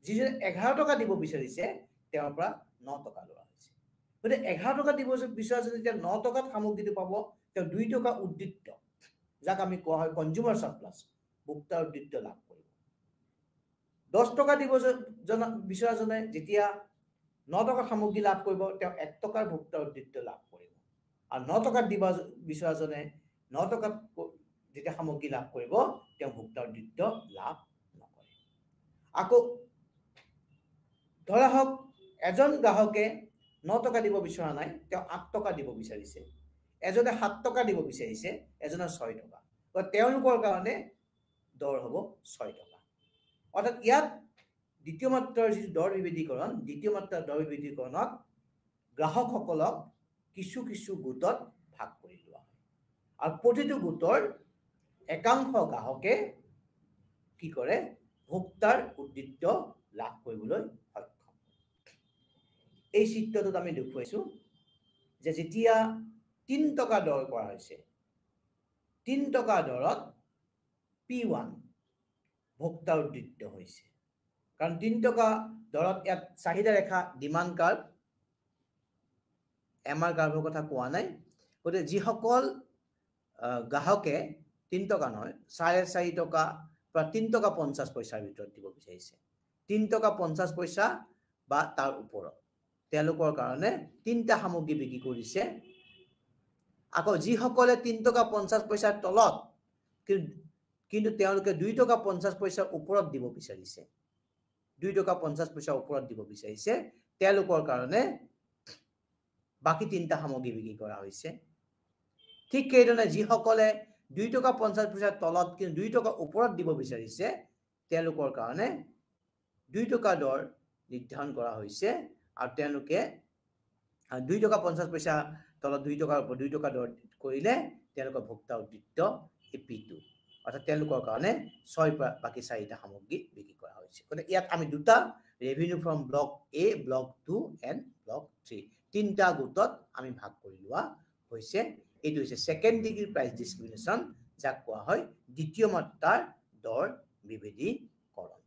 যিজনে 11 টকা দিব বিচাৰিছে তেওঁৰ পৰা 9 টকা লোৱা হৈছে গতিকে 11 টকা দিব বিচাৰিছে যেতিয়া 9 টকাত সামগ্ৰীটো পাব তেওঁ 2 টকা উদ্বৃত্ত যাক আমি কোৱা হয় কনজিউমাৰ সাৰপ্লাস ভোক্তা উদ্বৃত্ত লাভ কৰিব 10 টকা দিব বিচাৰজনে যেতিয়া 9 টকা সামগ্ৰী লাভ কৰিব তেওঁ 1 টকাৰ ভোক্তা উদ্বৃত্ত লাভ কৰিব আৰু 9 টকা দিব বিচাৰজনে 9 টকাত যেতিয়া সামগ্ৰী লাভ কৰিব তেওঁ ভোক্তা উদ্বৃত্ত লাভ নকৰে আকৌ ধৰা হওক এজন গ্ৰাহকে 9 টকা দিব বিচৰা নাই তেওঁ 8 টকা দিব বিচাৰিছে এজনে 7 টকা দিব বিচাৰিছে এজনে 6 টকা তো তেওঁলোকৰ কাৰণে দৰ হ'ব 6 টকা অৰ্থাৎ ইয়াত দ্বিতীয় মাত্ৰাৰ যি দৰ বিভেদীকৰণ দ্বিতীয় মাত্ৰাৰ দৰ বিভেদীকৰণত গ্ৰাহকসকলক কিছু কিছু গোটত ভাগ কৰি লোৱা হয় আৰু প্ৰতিটো গোটৰ একাংশ গ্ৰাহকে কি কৰে ভোক্তাৰ উদ্বৃত্ত লাভ কৰিবলৈ সক্ষম এই চিত্ৰটোত আমি দেখুৱাইছো যে যেতিয়া 3 টকা দৰ কৰা হৈছে 3 টকা দৰত P1 ভোক্তা উদ্বৃত্ত হৈছে কাৰণ 3 টকা দৰত ইয়াত চাহিদা ৰেখা ডিমান্ড কাৰ্ভ এমআৰ কাৰ্ভৰ কথা কোৱা নাই গতিকে যিসকল গ্ৰাহকে 3 টকা নহয় 4.5 টকা পৰা 3 টকা 50 পইচাৰ ভিতৰত দিব বিচাৰিছে 3 টকা 50 পইচা বা তাৰ ওপৰত তেওঁলোকৰ কাৰণে 3টা সামগ্ৰী বিক্ৰী কৰিছে আকৌ যিসকলে 3 টকা 50 পইচাৰ তলত কিন্তু তেওঁলোকে 2 টকা 50 পইচাৰ ওপৰত দিব বিচাৰিছে 2 টকা 50 পইচাৰ ওপৰত দিব বিচাৰিছে তেওঁলোকৰ কাৰণে বাকি 3টা সামগ্ৰী বিক্ৰী কৰা হৈছে ঠিক সেইদৰে যিসকলে 2 টকা 50 পইচাৰ তলত কিন্তু 2 টকা ওপৰত দিব বিচাৰিছে তেওঁলোকৰ কাৰণে 2 টকা দৰ নিৰ্ধাৰণ কৰা হৈছে আৰু তেওঁলোকে 2 টকা 50 পইচা তলত 2 টকাৰ ওপৰত 2 টকা দৰ কৰিলে তেওঁলোকৰ ভোক্তা উদ্বৃত্ত P2 অৰ্থাৎ তেওঁলোকৰ কাৰণে 6 বাকি 4টা সামগ্ৰী বিক্ৰী কৰা হৈছে গতিকে ইয়াত আমি দুটা revenue from block A block 2 and block 3 তিনটা গোটত আমি ভাগ কৰি লোৱা হৈছে এইটো হৈছে সেকেন্ড ডিগ্ৰী প্ৰাইস ডিস্ট্ৰিবিউশন যাক কোৱা হয় দ্বিতীয় মাত্ৰাৰ দৰ বিভেদীকৰণ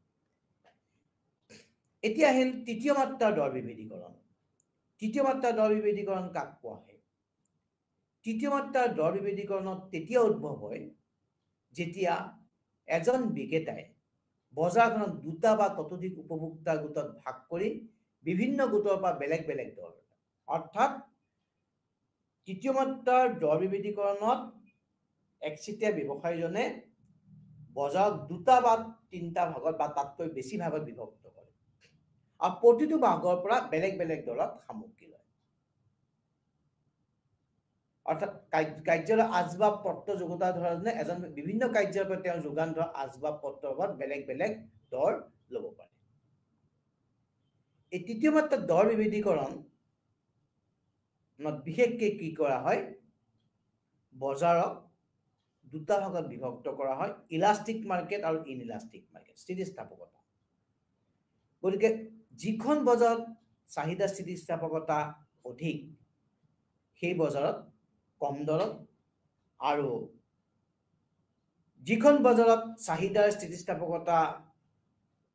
এতিয়া আহিল তৃতীয় মাত্ৰাৰ দৰ বিভেদীকৰণ তৃতীয় মাত্ৰাৰ দৰ বিভেদীকৰণ কাক কোৱা হয় তৃতীয় মাত্ৰাৰ দৰ বিভেদীকৰণত তেতিয়া উদ্ভৱ হয় যেতিয়া এজন বিক্ৰেতাই বজাৰখনত দুটা বা ততোধিক উপভোক্তা গোটত ভাগ কৰি বিভিন্ন গোটৰ পৰা বেলেগ বেলেগ দৰ অৰ্থাৎ তৃতীয় মাত্ৰাৰ দৰ বিভেদীকৰণত একচিটিয়া ব্যৱসায়ীজনে বজাৰত দুটা বা তিনটা ভাগত বা তাতকৈ বেছি ভাগত বিভক্ত কৰে আৰু প্ৰতিটো ভাগৰ পৰা বেলেগ বেলেগ দৰত সামগ্ৰী লয় অৰ্থাৎ কাৰ্যৰ আজবাব পত্ৰ যোগতা ধৰণে এজন বিভিন্ন কাৰ্যৰ পৰা তেওঁ যোগান ধৰা আজবাব পত্ৰৰ ওপৰত বেলেগ বেলেগ দৰ ল'ব পাৰে এই তৃতীয় মাত্ৰাৰ দৰ বিভেদীকৰণ বিশেষকৈ কি কৰা হয় বজাৰক দুটা ভাগত বিভক্ত কৰা হয় ইলাষ্টিক মাৰ্কেট আৰু ইনইলাষ্টিক মাৰ্কেট স্থিতিস্থাপকতা গতিকে যিখন বজাৰত চাহিদা স্থিতিস্থাপকতা অধিক সেই বজাৰত কম দৰত আৰু যিখন বজাৰত চাহিদাৰ স্থিতিস্থাপকতা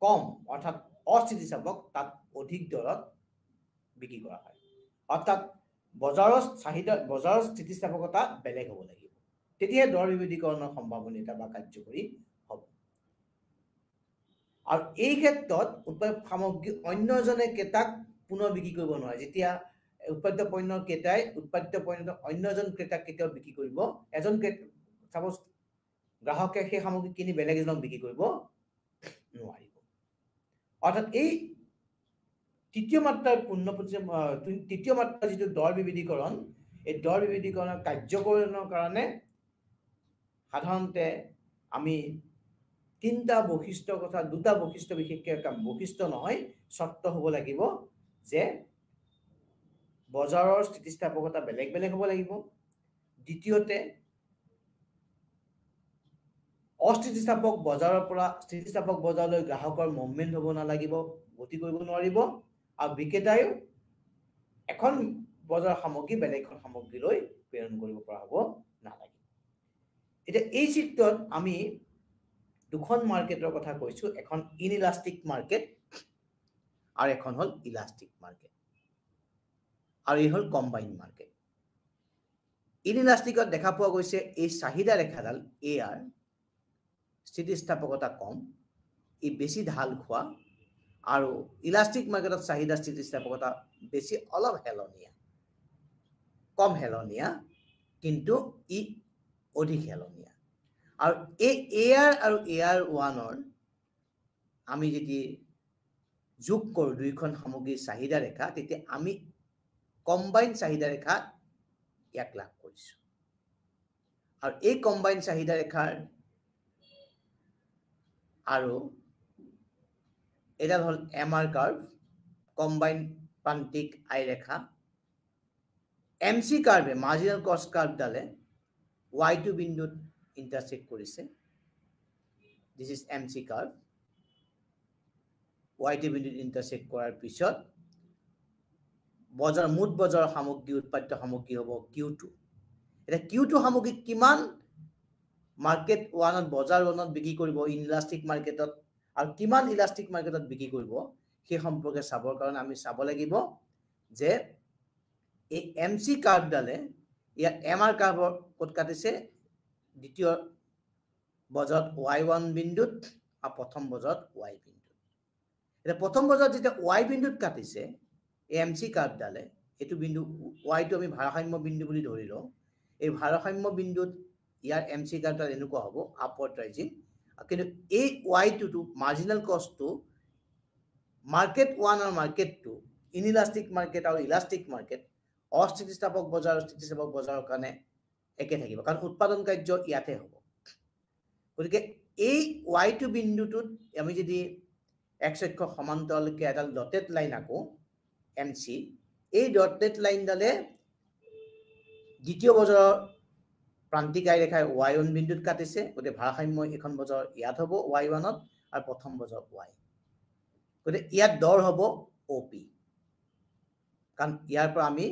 কম অৰ্থাৎ অস্থিতিস্থাপক তাত অধিক দৰত বিক্ৰী কৰা হয় অৰ্থাৎ বজাৰৰ চাহিদা বজাৰৰ স্থিতিস্থাপকতা বেলেগ হ'ব লাগিব তেতিয়া দৰ বিভেদীকৰণৰ সম্ভাৱনীয়তা বা কাৰ্যকৰী হ'ব আৰু এই ক্ষেত্ৰত উৎপাদিত সামগ্ৰী অন্য এজনে ক্ৰেতাক পুনৰ বিক্ৰী কৰিব নোৱাৰে যেতিয়া উৎপাদিত পণ্যৰ ক্ৰেতাই উৎপাদিত পণ্য অন্য এজন ক্ৰেতাক কেতিয়াও বিক্ৰী কৰিব এজন সাপোজ গ্ৰাহকে সেই সামগ্ৰী কিনি বেলেগ এজনক বিক্ৰী কৰিব নোৱাৰিব অৰ্থাৎ এই তৃতীয় মাত্ৰাৰ তৃতীয় মাত্ৰাৰ যিটো দৰ বিভেদীকৰণ এই দৰ বিভেদীকৰণৰ কাৰ্যকৰণৰ কাৰণে সাধাৰণতে আমি তিনটা বৈশিষ্ট্যৰ কথা দুটা বৈশিষ্ট্য বিশেষকৈ বৈশিষ্ট্য নহয় চৰ্ত হ'ব লাগিব যে বজাৰৰ স্থিতিস্থাপকতা বেলেগ বেলেগ হ'ব লাগিব দ্বিতীয়তে অস্থিতিস্থাপক বজাৰৰ পৰা স্থিতিস্থাপক বজাৰলৈ গ্ৰাহকৰ মুভমেন্ট হ'ব নালাগিব গতি কৰিব নোৱাৰিব আৰু বিক্ৰেতায়ো এখন বজাৰ সামগ্ৰী বেলেগ এখন সামগ্ৰীলৈ প্ৰেৰণ কৰিব পৰা হ'ব নালাগিব এতিয়া এই চিত্ৰত আমি দুখন মাৰ্কেটৰ কথা কৈছো এখন ইনইলাষ্টিক মাৰ্কেট আৰু এখন হ'ল ইলাষ্টিক মাৰ্কেট আৰু এই হ'ল কম্বাইন মাৰ্কেট ইনইলাষ্টিকত দেখা পোৱা গৈছে এই চাহিদা ৰেখাডাল AR স্থিতিস্থাপকতা কম ই বেছি ঢাল খোৱা আৰু ইলাষ্টিক মাৰ্কেটত চাহিদা স্থিতিস্থাপকতা বেছি অলপ হেলনীয়া কম হেলনীয়া কিন্তু ই অধিক হেলনীয়া আৰু এই AR আৰু AR1ৰ আমি যদি যোগ কৰোঁ দুইখন সামগ্ৰীৰ চাহিদা ৰেখা তেতিয়া আমি কম্বাইন চাহিদা ৰেখা ইয়াক লাভ কৰিছো আৰু এই কম্বাইন চাহিদা ৰেখাৰ আৰু এটা হ'ল MR কাৰ্ভ কম্বাইন প্ৰান্তিক আয় ৰেখা MC কাৰ্ভে মাৰ্জিনাল কষ্ট কাৰ্ভ ডালে Y2 বিন্দুত ইন্টাৰসেক্ট কৰিছে this is MC curve Y2 বিন্দুত ইন্টাৰসেক্ট কৰাৰ পিছত বজাৰ মুঠ বজাৰ সামগ্ৰী উৎপাদিত সামগ্ৰী হ'ব Q2 এটা Q2 সামগ্ৰী কিমান মাৰ্কেট 1ত বজাৰ 1ত বিক্ৰী কৰিব ইনইলাষ্টিক মাৰ্কেটত আৰু কিমান ইলাষ্টিক মাৰ্কেটত বিক্ৰী কৰিব সেই সম্পৰ্কে চাবৰ কাৰণে আমি চাব লাগিব যে এই MC কাৰ্ভ ডালে ইয়াৰ MR কাৰ্ভৰ কোট কাটিছে দ্বিতীয় বজাৰত Y1 বিন্দুত আৰু প্ৰথম বজাৰত Y বিন্দুত এটা প্ৰথম বজাৰত যেতিয়া Y বিন্দুত কাটিছে MC কাৰ্ভ ডালে এটো বিন্দু Y টো আমি ভাৰসাম্য বিন্দু বুলি ধৰি লওঁ এই ভাৰসাম্য বিন্দুত ইয়াৰ MC কাৰ্ভডাল এনেকুৱা হ'ব আপওয়াৰ্ড ৰাইজিং কিন্তু এই Y2 টো মাৰ্জিনাল কষ্টটো মাৰ্কেট 1 আৰু মাৰ্কেট 2 ইনইলাষ্টিক মাৰ্কেট আৰু ইলাষ্টিক মাৰ্কেট অস্থিতিস্থাপক বজাৰ আৰু স্থিতিস্থাপক বজাৰৰ কাৰণে একে থাকিব কাৰণ উৎপাদন কাৰ্য ইয়াতে হ'ব গতিকে এই Y2 বিন্দুটোত আমি যদি x অক্ষ সমান্তৰালকৈ এডাল ডটেড লাইন আকো MC এই ডটেড লাইন ডালে দ্বিতীয় বজাৰৰ প্ৰান্তিক আয় ৰেখাই y1 বিন্দুত কাটিছে, গতিকে ভাৰসাম্য এখন বজাৰ ইয়াত হ'ব y1ত আৰু প্ৰথম বজাৰ y, গতিকে ইয়াত দৰ হ'ব OP, কাৰণ ইয়াৰ পৰা আমি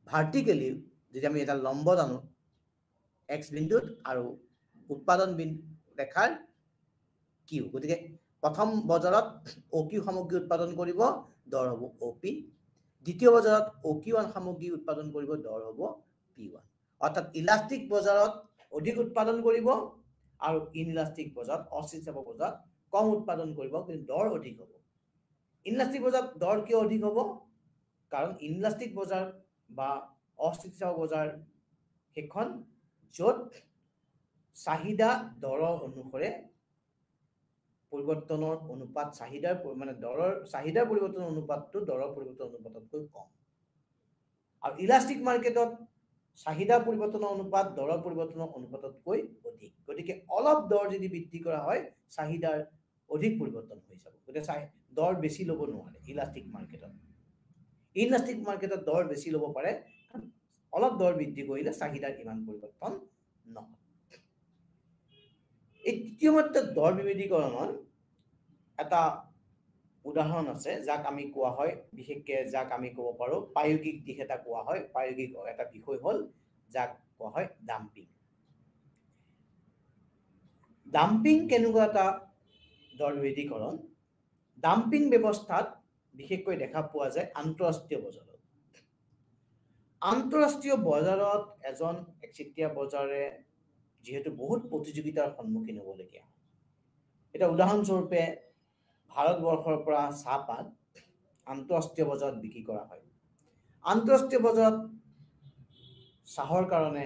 ভাৰ্টিকেলি যদি আমি এটা লম্ব জানো x বিন্দুত আৰু উৎপাদন বিন্দু ৰেখাৰ q, গতিকে প্ৰথম বজাৰত OQ সামগ্ৰী উৎপাদন কৰিব, দৰ হ'ব OP, দ্বিতীয় বজাৰত OQ1 সামগ্ৰী উৎপাদন কৰিব, দৰ হ'ব P1, অৰ্থাৎ ইলাষ্টিক বজাৰত অধিক উৎপাদন কৰিব আৰু ইনইলাষ্টিক বজাৰত অস্থিতিস্থাপক বজাৰত কম উৎপাদন কৰিব, কিন্তু দৰ অধিক হ'ব। ইনইলাষ্টিক বজাৰত দৰ কিয় অধিক হ'ব? কাৰণ ইনইলাষ্টিক বজাৰ বা অস্থিতিস্থাপক বজাৰ সেইখন য'ত চাহিদা দৰৰ অনুসৰে পৰিৱৰ্তনৰ অনুপাত, চাহিদাৰ মানে দৰৰ চাহিদাৰ পৰিৱৰ্তনৰ অনুপাতটো দৰৰ পৰিৱৰ্তনৰ অনুপাততকৈ কম, আৰু ইলাষ্টিক মাৰ্কেটত চাহিদা পৰিৱৰ্তনৰ অনুপাত দৰৰ পৰিৱৰ্তনৰ অনুপাততকৈ অধিক, গতিকে অলপ দৰ যদি বৃদ্ধি কৰা হয় চাহিদাৰ অধিক পৰিৱৰ্তন হৈ যাব, গতিকে দৰ বেছি ল'ব নোৱাৰে ইলাষ্টিক মাৰ্কেটত। ইনইলাষ্টিক মাৰ্কেটত দৰ বেছি ল'ব পাৰে, অলপ দৰ বৃদ্ধি কৰিলে চাহিদাৰ ইমান পৰিৱৰ্তন নহয়। এই তৃতীয় মাত্ৰাত দৰ বিভেদীকৰণৰ এটা উদাহৰণ আছে, যাক আমি কোৱা হয়, বিশেষকৈ যাক আমি ক'ব পাৰোঁ প্ৰায়োগিক দিশ এটা কোৱা হয়, প্ৰায়োগিক এটা বিষয় হ'ল যাক কোৱা হয় ডাম্পিং। ডাম্পিং কেনেকুৱা এটা দৰ বিভেদীকৰণ? ডাম্পিং ব্যৱস্থাত বিশেষকৈ দেখা পোৱা যায় আন্তঃৰাষ্ট্ৰীয় বজাৰত। আন্তঃৰাষ্ট্ৰীয় বজাৰত এজন একচেটিয়া বজাৰে যিহেতু বহুত প্ৰতিযোগিতাৰ সন্মুখীন হ'বলগীয়া হয়, এটা উদাহৰণস্বৰূপে ভাৰতবৰ্ষৰ পৰা চাহপাত আন্তঃৰাষ্ট্ৰীয় বজাৰত বিক্ৰী কৰা হয়। আন্তঃৰাষ্ট্ৰীয় বজাৰত চাহৰ কাৰণে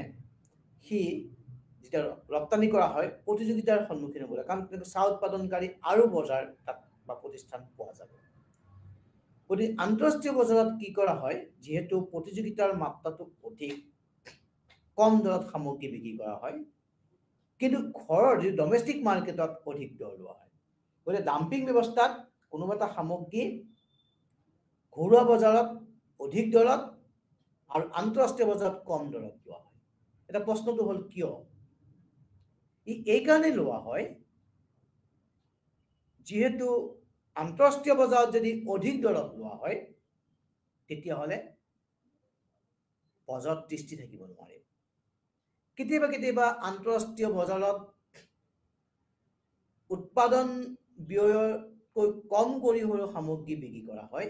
সি যেতিয়া ৰপ্তানি কৰা হয় প্ৰতিযোগিতাৰ সন্মুখীন হ'ব লাগে, কাৰণ চাহ উৎপাদনকাৰী আৰু বজাৰ তাত বা প্ৰতিষ্ঠান পোৱা যাব। গতিকে আন্তঃৰাষ্ট্ৰীয় বজাৰত কি কৰা হয়, যিহেতু প্ৰতিযোগিতাৰ মাত্ৰাটো অধিক, কম দৰত সামগ্ৰী বিক্ৰী কৰা হয়, কিন্তু ঘৰৰ যি ডমেষ্টিক মাৰ্কেটত অধিক দৰ লোৱা হয়। গতিকে ডাম্পিং ব্যৱস্থাত কোনোবা এটা সামগ্ৰী ঘৰুৱা বজাৰত অধিক দৰত আৰু আন্তঃৰাষ্ট্ৰীয় বজাৰত কম দৰত লোৱা হয়। এটা প্ৰশ্নটো হ'ল কিয়? এই কাৰণে লোৱা হয়, যিহেতু আন্তঃৰাষ্ট্ৰীয় বজাৰত যদি অধিক দৰত লোৱা হয় তেতিয়াহ'লে বজাৰত দৃষ্টি থাকিব নোৱাৰিব। কেতিয়াবা কেতিয়াবা আন্তঃৰাষ্ট্ৰীয় বজাৰত উৎপাদন ব্যয়তকৈ কম কৰি হ'লেও সামগ্ৰী বিক্ৰী কৰা হয়,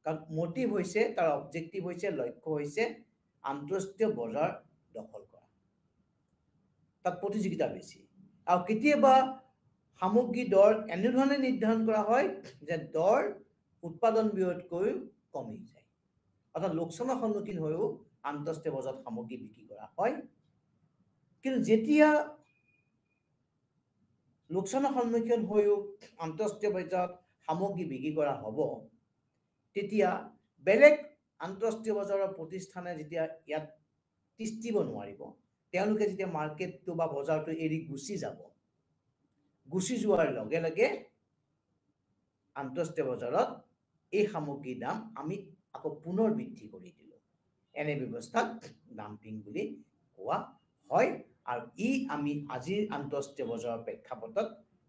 কাৰণ মটিভ হৈছে, তাৰ অবজেক্টিভ হৈছে, লক্ষ্য হৈছে আন্তঃৰাষ্ট্ৰীয় বজাৰ দখল কৰা, তাত প্ৰতিযোগিতা বেছি। আৰু কেতিয়াবা সামগ্ৰী দৰ এনেধৰণে নিৰ্ধাৰণ কৰা হয় যে দৰ উৎপাদন ব্যয়তকৈ কমি যায়, অৰ্থাৎ লোকচানৰ সন্মুখীন হৈও আন্তঃৰাষ্ট্ৰীয় বজাৰত সামগ্ৰী বিক্ৰী কৰা হয়। কিন্তু যেতিয়া লোকচানৰ সন্মুখীন হৈও আন্তঃৰাষ্ট্ৰীয় বজাৰত সামগ্ৰী বিক্ৰী কৰা হ'ব, তেতিয়া বেলেগ আন্তঃৰাষ্ট্ৰীয় বজাৰৰ প্ৰতিষ্ঠানে যেতিয়া ইয়াত তিষ্ঠিব নোৱাৰিব, তেওঁলোকে যেতিয়া মাৰ্কেটটো বা বজাৰটো এৰি গুচি যাব, গুচি যোৱাৰ লগে লগে আন্তঃৰাষ্ট্ৰীয় বজাৰত এই সামগ্ৰীৰ দাম আমি আকৌ পুনৰ বৃদ্ধি কৰি দিলোঁ। এনে ব্যৱস্থাক ডাম্পিং বুলি কোৱা হয়, আৰু ই আমি আজিৰ আন্তঃৰাষ্ট্ৰীয় বজাৰৰ প্ৰেক্ষাপটত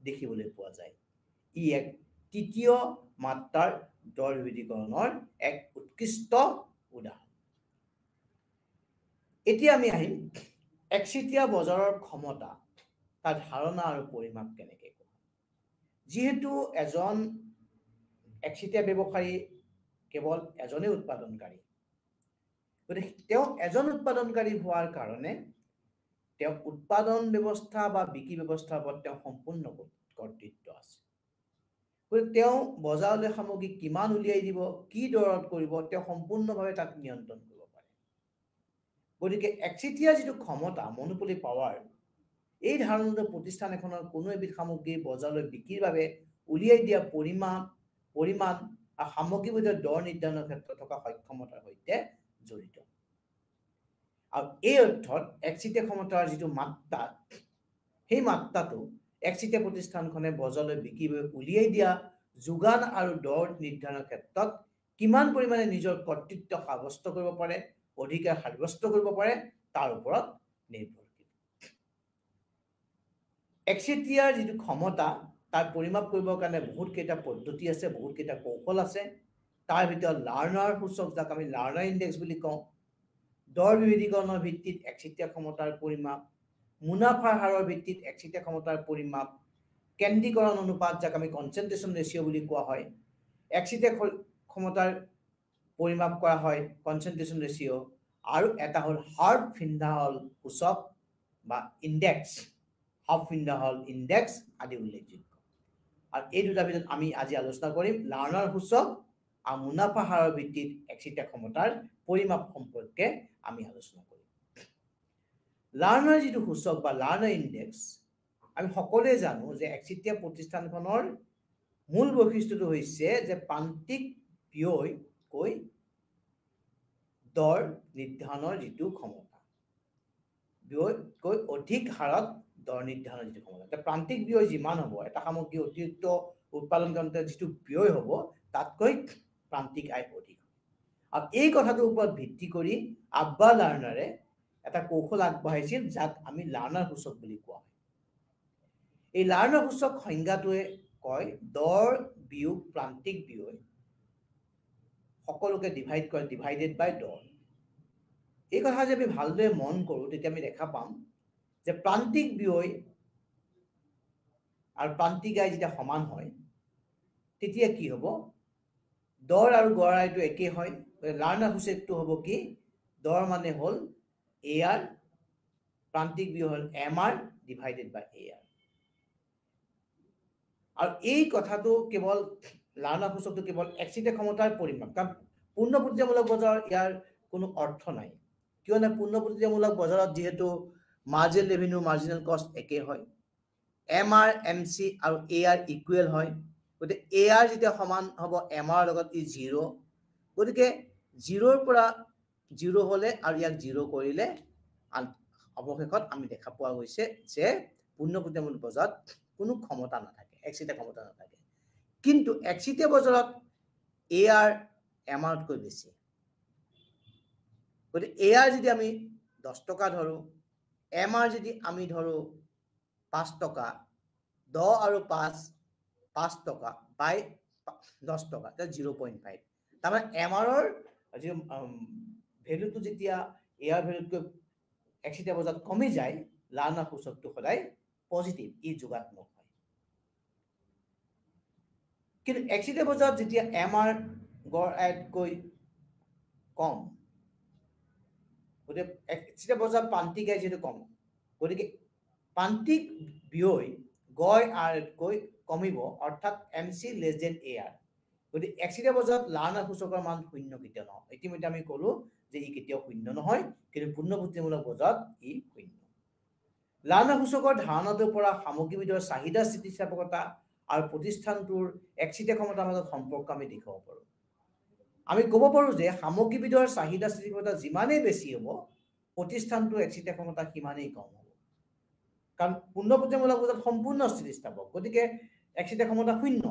দেখিবলৈ পোৱা যায়। ই এক তৃতীয় মাত্ৰাৰ দৰ বিভেদীকৰণৰ এক উৎকৃষ্ট উদাহৰণ। এতিয়া আমি আহিম একচেটিয়া বজাৰৰ ক্ষমতা, তাৰ ধাৰণা আৰু পৰিমাপ কেনেকৈ কৰা। যিহেতু এজন একচেটিয়া ব্যৱসায়ী কেৱল এজনেই উৎপাদনকাৰী, গতিকে তেওঁ এজন উৎপাদনকাৰী হোৱাৰ কাৰণে তেওঁ উৎপাদন ব্যৱস্থা বা বিক্ৰী ব্যৱস্থাৰ ওপৰত তেওঁ সম্পূৰ্ণ কৰ্তৃত্ব আছে। গতিকে তেওঁ বজাৰলৈ সামগ্ৰী কিমান উলিয়াই দিব, কি দৰত কৰিব, তেওঁ সম্পূৰ্ণভাৱে তাক নিয়ন্ত্ৰণ কৰিব পাৰে। গতিকে একচেটিয়া যিটো ক্ষমতা, মনোপলি পাৱাৰ, এই ধাৰণাটো প্ৰতিষ্ঠান এখনৰ কোনো এবিধ সামগ্ৰী বজাৰলৈ বিক্ৰীৰ বাবে উলিয়াই দিয়া পৰিমাণ আৰু সামগ্ৰীবিধৰ দৰ নিৰ্ধাৰণৰ ক্ষেত্ৰত থকা সক্ষমতাৰ সৈতে জড়িত। আৰু এই অৰ্থত একচেটিয়া ক্ষমতাৰ যিটো মাত্ৰা, সেই মাত্ৰাটো একচেটিয়া প্ৰতিষ্ঠানখনে বজাৰলৈ বিক্ৰীৰ বাবে উলিয়াই দিয়া যোগান আৰু দৰ নিৰ্ধাৰণৰ ক্ষেত্ৰত কিমান পৰিমাণে নিজৰ কৰ্তৃত্ব সাব্যস্ত কৰিব পাৰে, অধিকাৰ সাব্যস্ত কৰিব পাৰে, তাৰ ওপৰত নিৰ্ভৰশীল। একচেটিয়াৰ যিটো ক্ষমতা তাৰ পৰিমাপ কৰিবৰ কাৰণে বহুত কেইটা পদ্ধতি আছে, বহুত কেইটা কৌশল আছে। তাৰ ভিতৰত লাৰ্নাৰ সূচক, যাক আমি লাৰ্নাৰ ইণ্ডেক্স বুলি কওঁ, দৰ বিভেদীকৰণৰ ভিত্তিত একচেটিয়া ক্ষমতাৰ পৰিমাপ, মুনাফাৰ হাৰৰ ভিত্তিত একচেটিয়া ক্ষমতাৰ পৰিমাপ, কেন্দ্ৰীকৰণ অনুপাত, যাক আমি কনচেন্ট্ৰেশ্যন ৰেচিঅ' বুলি কোৱা হয়, একচেটিয়া ক্ষমতাৰ পৰিমাপ কৰা হয় কনচেন্ট্ৰেশ্যন ৰেচিঅ', আৰু এটা হ'ল হাৰ্ফ-ফিন্ডাহল সূচক বা ইণ্ডেক্স, হাৰ্ফ-ফিন্ডাহল ইণ্ডেক্স আদি উল্লেখযোগ্য। আৰু এই দুটাৰ ভিতৰত আমি আজি আলোচনা কৰিম লাৰ্নাৰ সূচক আৰু মুনাফা হাৰৰ ভিত্তিত একচেটিয়া ক্ষমতাৰ পৰিমাপ সম্পৰ্কে আমি আলোচনা কৰিম। লাৰ্নাৰ যিটো সূচক বা লাৰ্নাৰ ইণ্ডেক্স, আমি সকলোৱে জানো যে একচেটিয়া প্ৰতিষ্ঠানখনৰ মূল বৈশিষ্ট্যটো হৈছে যে প্ৰান্তিক ব্যয়কৈ দৰ নিৰ্ধাৰণৰ যিটো ক্ষমতা, ব্যয়কৈ অধিক হাৰত দৰ নিৰ্ধাৰণৰ যিটো ক্ষমতা। প্ৰান্তিক ব্যয় যিমান হ'ব, এটা সামগ্ৰী অতিৰিক্ত উৎপাদন কৰোঁতে যিটো ব্যয় হ'ব, তাতকৈ প্ৰান্তিক আয় অধিক হয়। আৰু এই কথাটোৰ ওপৰত ভিত্তি কৰি আব্বা লাৰ্নাৰে এটা কৌশল আগবঢ়াইছিল, যাক আমি লাৰ্নাৰ সূচক বুলি কোৱা হয়। এই লাৰ্নাৰ সূচক সংজ্ঞাটোৱে কয় দৰ বিয়োগ প্ৰান্তিক ব্যয় সকলোকে ডিভাইড কৰে, ডিভাইডেড বাই দৰ। এই কথা যদি আমি ভালদৰে মন কৰোঁ, তেতিয়া আমি দেখা পাম যে প্ৰান্তিক ব্যয় আৰু প্ৰান্তিক আয় যেতিয়া সমান হয়, তেতিয়া কি হ'ব, দৰ আৰু গড় আয়টো একেই হয়। লাৰ্নাৰ সূচকটো হ'ব কি, দৰ মানে হ'ল AR, প্ৰান্তিক ব্যয় হ'ল MR ডিভাইডেড বাই AR। আৰু এই কথাটো কেৱল লাৰ্নাৰ সূচকটো কেৱল একচেটিয়া ক্ষমতাৰ পৰিমাপ, কাৰণ পূৰ্ণ প্ৰক্ৰিয়ামূলক বজাৰৰ ইয়াৰ কোনো অৰ্থ নাই। কিয়নো পূৰ্ণ প্ৰক্ৰিয়ামূলক বজাৰত যিহেতু মাৰ্জিনেল ৰেভিনিউ, মাৰ্জিনেল কষ্ট একেই হয়, MR, MC আৰু AR ইকুৱেল হয়। গতিকে AR যেতিয়া সমান হ'ব MR লগত, ই 0। গতিকে 0ৰ পৰা 0 হ'লে আৰু ইয়াক 0 কৰিলে অৱশেষত আমি দেখা পোৱা গৈছে যে পূৰ্ণ প্ৰক্ৰিয়ামূলক বজাৰত কোনো ক্ষমতা নাথাকে, একচেটিয়া ক্ষমতা নাথাকে। কিন্তু একচেটিয়া বজাৰত AR MRতকৈ বেছি। গতিকে AR যদি আমি 10 টকা ধৰোঁ, MR যদি আমি ধৰোঁ 5 টকা, 10 আৰু 5 টকা বাই 10 টকা, 0.5। তাৰমানে MRৰ যি ভেলুটো যেতিয়া AR ভেলুতকৈ একচেটিয়া বজাৰত কমি যায়, লাৰ্নাৰ সূচকটো সদায় পজিটিভ, ই যোগাত্মক হয়। কিন্তু একচেটিয়া বজাৰত যেতিয়া MR গড় আয়তকৈ কম, গতিকে একচেটিয়া বজাৰত প্ৰান্তিক আয় যিহেতু কম, গতিকে প্ৰান্তিক ব্যয় গড় আয়তকৈ কমিব, অৰ্থাৎ MC লেছ দেন AR। গতিকে একচেটিয়া বজাৰত লাৰ্নাৰ সূচকৰ মান শূন্য কেতিয়াও নহয়। ইতিমধ্যে আমি ক'লো যে ই কেতিয়াও শূন্য নহয়, কিন্তু পূৰ্ণ প্ৰক্ৰিয়ামূলক বজাৰত ই শূন্য। লাৰ্নাৰ সূচকৰ ধাৰণাটোৰ পৰা সামগ্ৰীবিধৰ চাহিদা স্থিতিস্থাপকতা আৰু প্ৰতিষ্ঠানটোৰ একচেটিয়া ক্ষমতাৰ মাজত সম্পৰ্ক আমি দেখাব পাৰোঁ। আমি ক'ব পাৰোঁ যে সামগ্ৰীবিধৰ চাহিদা স্থিতিস্থাপকতা যিমানেই বেছি হ'ব, প্ৰতিষ্ঠানটোৰ একচেটিয়া ক্ষমতা সিমানেই কম হ'ব। কাৰণ পূৰ্ণ প্ৰক্ৰিয়ামূলক বজাৰত সম্পূৰ্ণ স্থিতিস্থাপক, গতিকে একচেটিয়া ক্ষমতা শূন্য।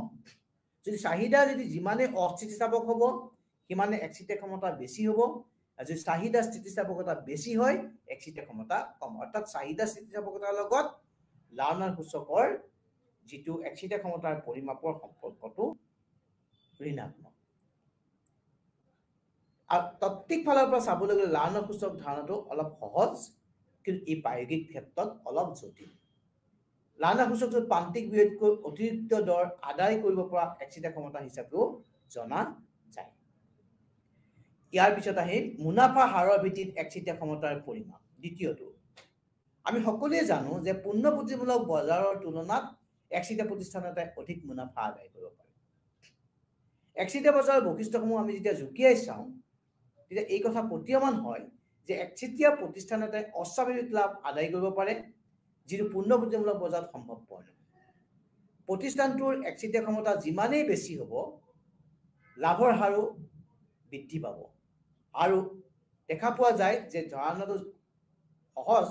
যদি চাহিদা যিমানে অস্থিতিস্থাপক হ'ব, সিমানে একচেটিয়া ক্ষমতা বেছি হ'ব। আৰু যদি চাহিদা স্থিতিস্থাপকতা বেছি হয়, একচেটিয়া ক্ষমতা কম। অৰ্থাৎ চাহিদা স্থিতিস্থাপকতাৰ লগত লাৰ্নাৰ সূচকৰ যিটো একচেটিয়া ক্ষমতাৰ পৰিমাপৰ সম্পৰ্কটো ঋণাত্মক। আৰু তাত্ত্বিক ফালৰ পৰা চাবলৈ গ'লে লাৰ্নাৰ সূচক ধাৰণাটো অলপ সহজ, কিন্তু ই প্ৰায়োগিক ক্ষেত্ৰত অলপ জটিল। লাৰ্নাৰ সূচকটো প্ৰান্তিক ব্যয়তকৈ অতিৰিক্ত দৰ আদায় কৰিব পৰা একচেটিয়া ক্ষমতা হিচাপেও জনা যায়। ইয়াৰ পিছত আহিল মুনাফা হাৰৰ ভিত্তিত একচেটিয়া ক্ষমতাৰ পৰিমাপ। দ্বিতীয়টো, আমি সকলোৱে জানো যে পূৰ্ণ প্ৰক্ৰিয়ামূলক বজাৰৰ তুলনাত একচেটিয়া প্ৰতিষ্ঠান এটাই অধিক মুনাফা আদায় কৰিব পাৰে। একচেটিয়া বজাৰৰ বৈশিষ্ট্যসমূহ আমি যেতিয়া জুকিয়াই চাওঁ, তেতিয়া এই কথা প্ৰতীয়মান হয় যে একচেটিয়া প্ৰতিষ্ঠান এটাই অস্বাভাৱিক লাভ আদায় কৰিব পাৰে, যিটো পূৰ্ণ প্ৰক্ৰিয়ামূলক বজাৰত সম্ভৱপৰ নহয়। প্ৰতিষ্ঠানটোৰ একচেটিয়া ক্ষমতা যিমানেই বেছি হ'ব, লাভৰ হাৰো বৃদ্ধি পাব। আৰু দেখা পোৱা যায় যে ধাৰণাটো সহজ,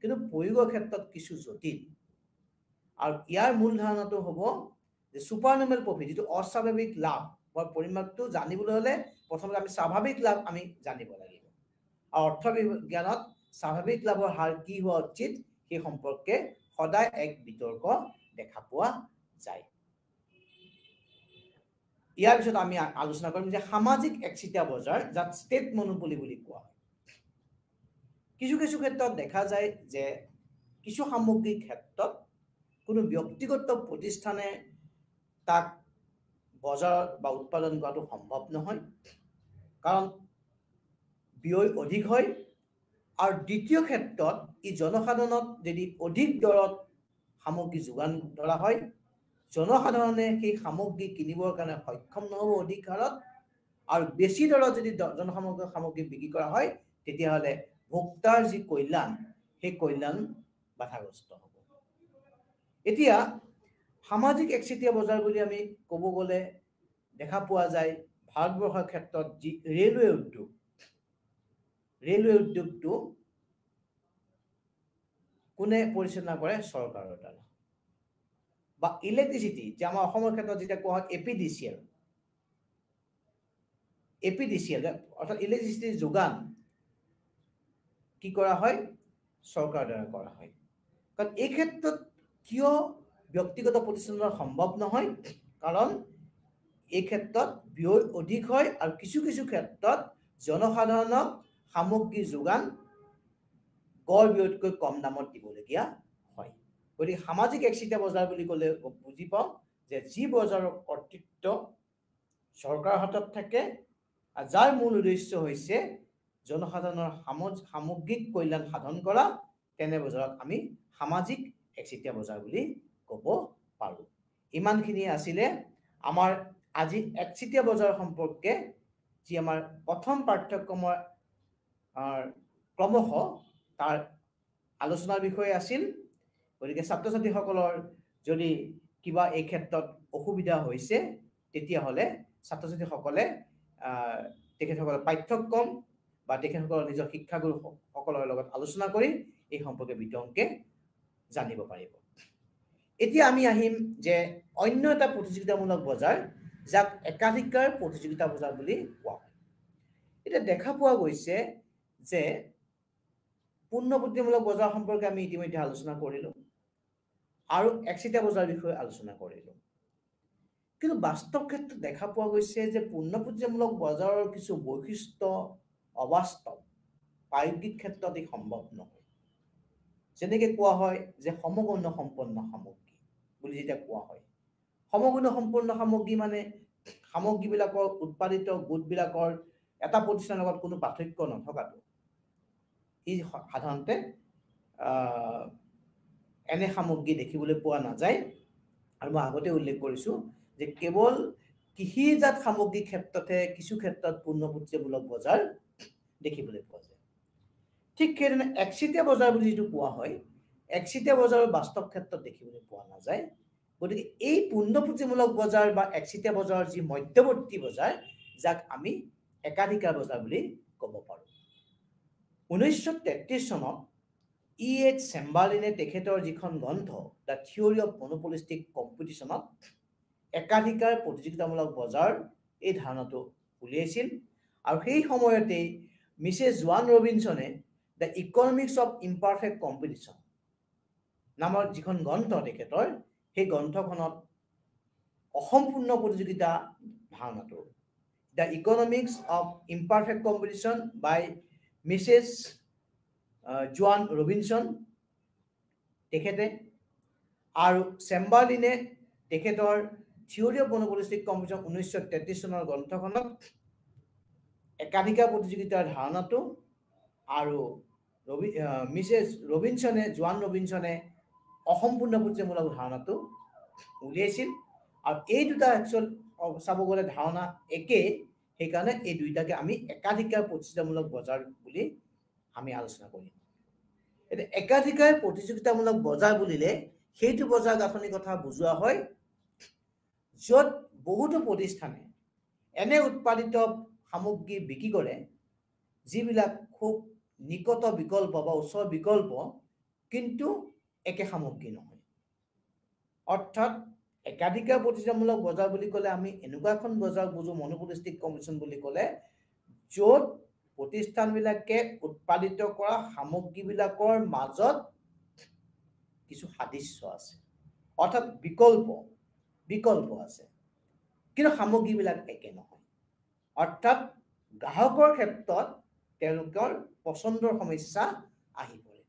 কিন্তু প্ৰয়োগৰ ক্ষেত্ৰত কিছু জটিল। আৰু ইয়াৰ মূল ধাৰণাটো হ'ব যে ছুপাৰ নৰ্মেল প্ৰফিট, যিটো অস্বাভাৱিক লাভ পৰিমাপটো জানিবলৈ হ'লে প্ৰথমতে আমি স্বাভাৱিক লাভ আমি জানিব লাগিব। আৰু অৰ্থবিজ্ঞানত স্বাভাৱিক লাভৰ হাৰ কি হোৱা উচিত সেই সম্পৰ্কে সদায় এক বিতৰ্ক দেখা পোৱা যায়। ইয়াৰ পিছত আমি আলোচনা কৰিম যে সামাজিক একচিটিয়া বজাৰ, যাক ষ্টেট মনোপলি বুলি কোৱা হয়। কিছু কিছু ক্ষেত্ৰত দেখা যায় যে কিছু সামগ্ৰীৰ ক্ষেত্ৰত কোনো ব্যক্তিগত প্ৰতিষ্ঠানে তাক বজাৰত বা উৎপাদন কৰাটো সম্ভৱ নহয়, কাৰণ ব্যয় অধিক হয়। আৰু দ্বিতীয় ক্ষেত্ৰত ই জনসাধাৰণক যদি অধিক দৰত সামগ্ৰী যোগান ধৰা হয়, জনসাধাৰণে সেই সামগ্ৰী কিনিবৰ কাৰণে সক্ষম নহ'ব অধিক হাৰত, আৰু বেছি দৰত যদি সামগ্ৰী বিক্ৰী কৰা হয় তেতিয়াহ'লে ভোক্তাৰ যি কল্যাণ সেই কল্যাণ বাধাগ্ৰস্ত হ'ব। এতিয়া সামাজিক একচেটিয়া বজাৰ বুলি আমি ক'ব গ'লে দেখা পোৱা যায় ভাৰতবৰ্ষৰ ক্ষেত্ৰত যি ৰেলৱে উদ্যোগটো কোনে পৰিচালনা কৰে? চৰকাৰৰ দ্বাৰা। বা ইলেক্ট্ৰিচিটি, যে আমাৰ অসমৰ ক্ষেত্ৰত যেতিয়া কোৱা হয় APDCL অৰ্থাৎ ইলেক্ট্ৰিচিটিৰ যোগান কি কৰা হয়? চৰকাৰৰ দ্বাৰা কৰা হয়। কাৰণ এই ক্ষেত্ৰত কিয় ব্যক্তিগত প্ৰতিষ্ঠানৰ সম্ভৱ নহয়? কাৰণ এই ক্ষেত্ৰত ব্যয় অধিক হয় আৰু কিছু কিছু ক্ষেত্ৰত জনসাধাৰণক সামগ্ৰী যোগান গড় ব্যয়তকৈ কম দামত দিবলগীয়া হয়। গতিকে সামাজিক একচিটিয়া বজাৰ বুলি ক'লে বুজি পাওঁ যে যি বজাৰৰ কৰ্তৃত্ব চৰকাৰৰ হাতত থাকে আৰু যাৰ মূল উদ্দেশ্য হৈছে জনসাধাৰণৰ সামগ্ৰিক কল্যাণ সাধন কৰা, তেনে বজাৰক আমি সামাজিক একচিটিয়া বজাৰ বুলি ক'ব পাৰোঁ। ইমানখিনি আছিলে আমাৰ আজি একচিটিয়া বজাৰ সম্পৰ্কে যি আমাৰ প্ৰথম পাঠ্যক্ৰমৰ ক্ৰমশ তাৰ আলোচনাৰ বিষয়ে আছিল। গতিকে ছাত্ৰ ছাত্ৰীসকলৰ যদি কিবা এই ক্ষেত্ৰত অসুবিধা হৈছে তেতিয়াহ'লে ছাত্ৰ ছাত্ৰীসকলে তেখেতসকলৰ পাঠ্যক্ৰম বা তেখেতসকলৰ নিজৰ শিক্ষাগুৰুসকলৰ লগত আলোচনা কৰি এই সম্পৰ্কে বিতংকে জানিব পাৰিব। এতিয়া আমি আহিম যে অন্য এটা প্ৰতিযোগিতামূলক বজাৰ, যাক একাধিকাৰ প্ৰতিযোগিতা বজাৰ বুলি কোৱা হয়। এতিয়া দেখা পোৱা গৈছে যে পুনঃপ্ৰতিমূলক বজাৰ সম্পৰ্কে আমি ইতিমধ্যে আলোচনা কৰিলোঁ আৰু একচিটিয়া বজাৰ বিষয়ে আলোচনা কৰিলোঁ। কিন্তু বাস্তৱ ক্ষেত্ৰত দেখা পোৱা গৈছে যে পুনঃপ্ৰতিমূলক বজাৰৰ কিছু বৈশিষ্ট্য অবাস্তৱ, প্ৰায়োগিক ক্ষেত্ৰত ই সম্ভৱ নহয়। যেনেকৈ কোৱা হয় যে সমগুণ সম্পন্ন সামগ্ৰী বুলি যেতিয়া কোৱা হয়, সমগুণ সম্পন্ন সামগ্ৰী মানে সামগ্ৰীবিলাকৰ উৎপাদিত গোটবিলাকৰ এটা প্ৰতিষ্ঠানৰ লগত কোনো পাৰ্থক্য নথকাটো। ই সাধাৰণতে এনে সামগ্ৰী দেখিবলৈ পোৱা নাযায়। আৰু মই আগতে উল্লেখ কৰিছোঁ যে কেৱল কৃষিজাত সামগ্ৰীৰ ক্ষেত্ৰতহে কিছু ক্ষেত্ৰত পুনঃপ্ৰতিমূলক বজাৰ দেখিবলৈ পোৱা যায়। ঠিক সেইধৰণে একচিটিয়া বজাৰ বুলি যিটো কোৱা হয়, একচিটিয়া বজাৰৰ বাস্তৱ ক্ষেত্ৰত দেখিবলৈ পোৱা নাযায়। গতিকে এই পুনঃপ্ৰতিমূলক বজাৰ বা একচিটিয়া বজাৰৰ যি মধ্যৱৰ্তী বজাৰ, যাক আমি একাধিকাৰ বজাৰ বুলি ক'ব পাৰোঁ। 1933 চনত E.H. চেম্বাৰলিনে তেখেতৰ যিখন গ্ৰন্থ দ্য থিয়ৰী অফ মনোপলিষ্টিক কম্পিটিশ্যনত একাধিকাৰ প্ৰতিযোগিতামূলক বজাৰ এই ধাৰণাটো উলিয়াইছিল। আৰু সেই সময়তেই মিছেছ জোৱান ৰবিনছনে the economics of imperfect competition নামৰ যিখন গ্ৰন্থ তেখেতৰ, সেই গ্ৰন্থখনত অসম্পূৰ্ণ প্ৰতিযোগিতা ধাৰণাটো the economics of imperfect competition by Mrs Joan Robinson তেখেতে, আৰু চেম্বাৰলিনে তেখেতৰ থিয়ৰী অফ মনোপলিষ্টিক কম্পিটিশ্যন 1933 চনৰ গ্ৰন্থখনত একাধিকাৰ প্ৰতিযোগিতাৰ ধাৰণাটো, আৰু মিছেছ ৰবিনছনে জোৱান ৰবিনছনে অসম্পূৰ্ণ প্ৰতিযোগিতামূলক ধাৰণাটো উলিয়াইছিল। আৰু এই দুটা একচুৱেল চাব গ'লে ধাৰণা একেই, সেইকাৰণে এই দুইটাকে আমি একাধিকাৰ প্ৰতিযোগিতামূলক বজাৰ বুলি আমি আলোচনা কৰিম। এতিয়া একাধিকাৰ প্ৰতিযোগিতামূলক বজাৰ বুলিলে সেইটো বজাৰ গাঁথনিৰ কথা বুজোৱা হয় য'ত বহুতো প্ৰতিষ্ঠানে এনে উৎপাদিত সামগ্ৰী বিক্ৰী কৰে যিবিলাক খুব নিকট বিকল্প বা ওচৰ বিকল্প, কিন্তু একে সামগ্ৰী নহয়। অৰ্থাৎ একাধিকাৰ প্ৰতিযোগিতামূলক বজাৰ বুলি ক'লে আমি এনেকুৱা এখন বজাৰ বুজো, মনোপলিষ্টিক কম্পিটিশ্যন বুলি ক'লে, য'ত প্ৰতিষ্ঠানবিলাকে উৎপাদিত কৰা সামগ্ৰীবিলাকৰ মাজত কিছু সাদৃশ্য আছে, অৰ্থাৎ বিকল্প আছে, কিন্তু সামগ্ৰীবিলাক একে নহয়। অৰ্থাৎ গ্ৰাহকৰ ক্ষেত্ৰত তেওঁলোকৰ পচন্দৰ সমস্যা আহি পৰে।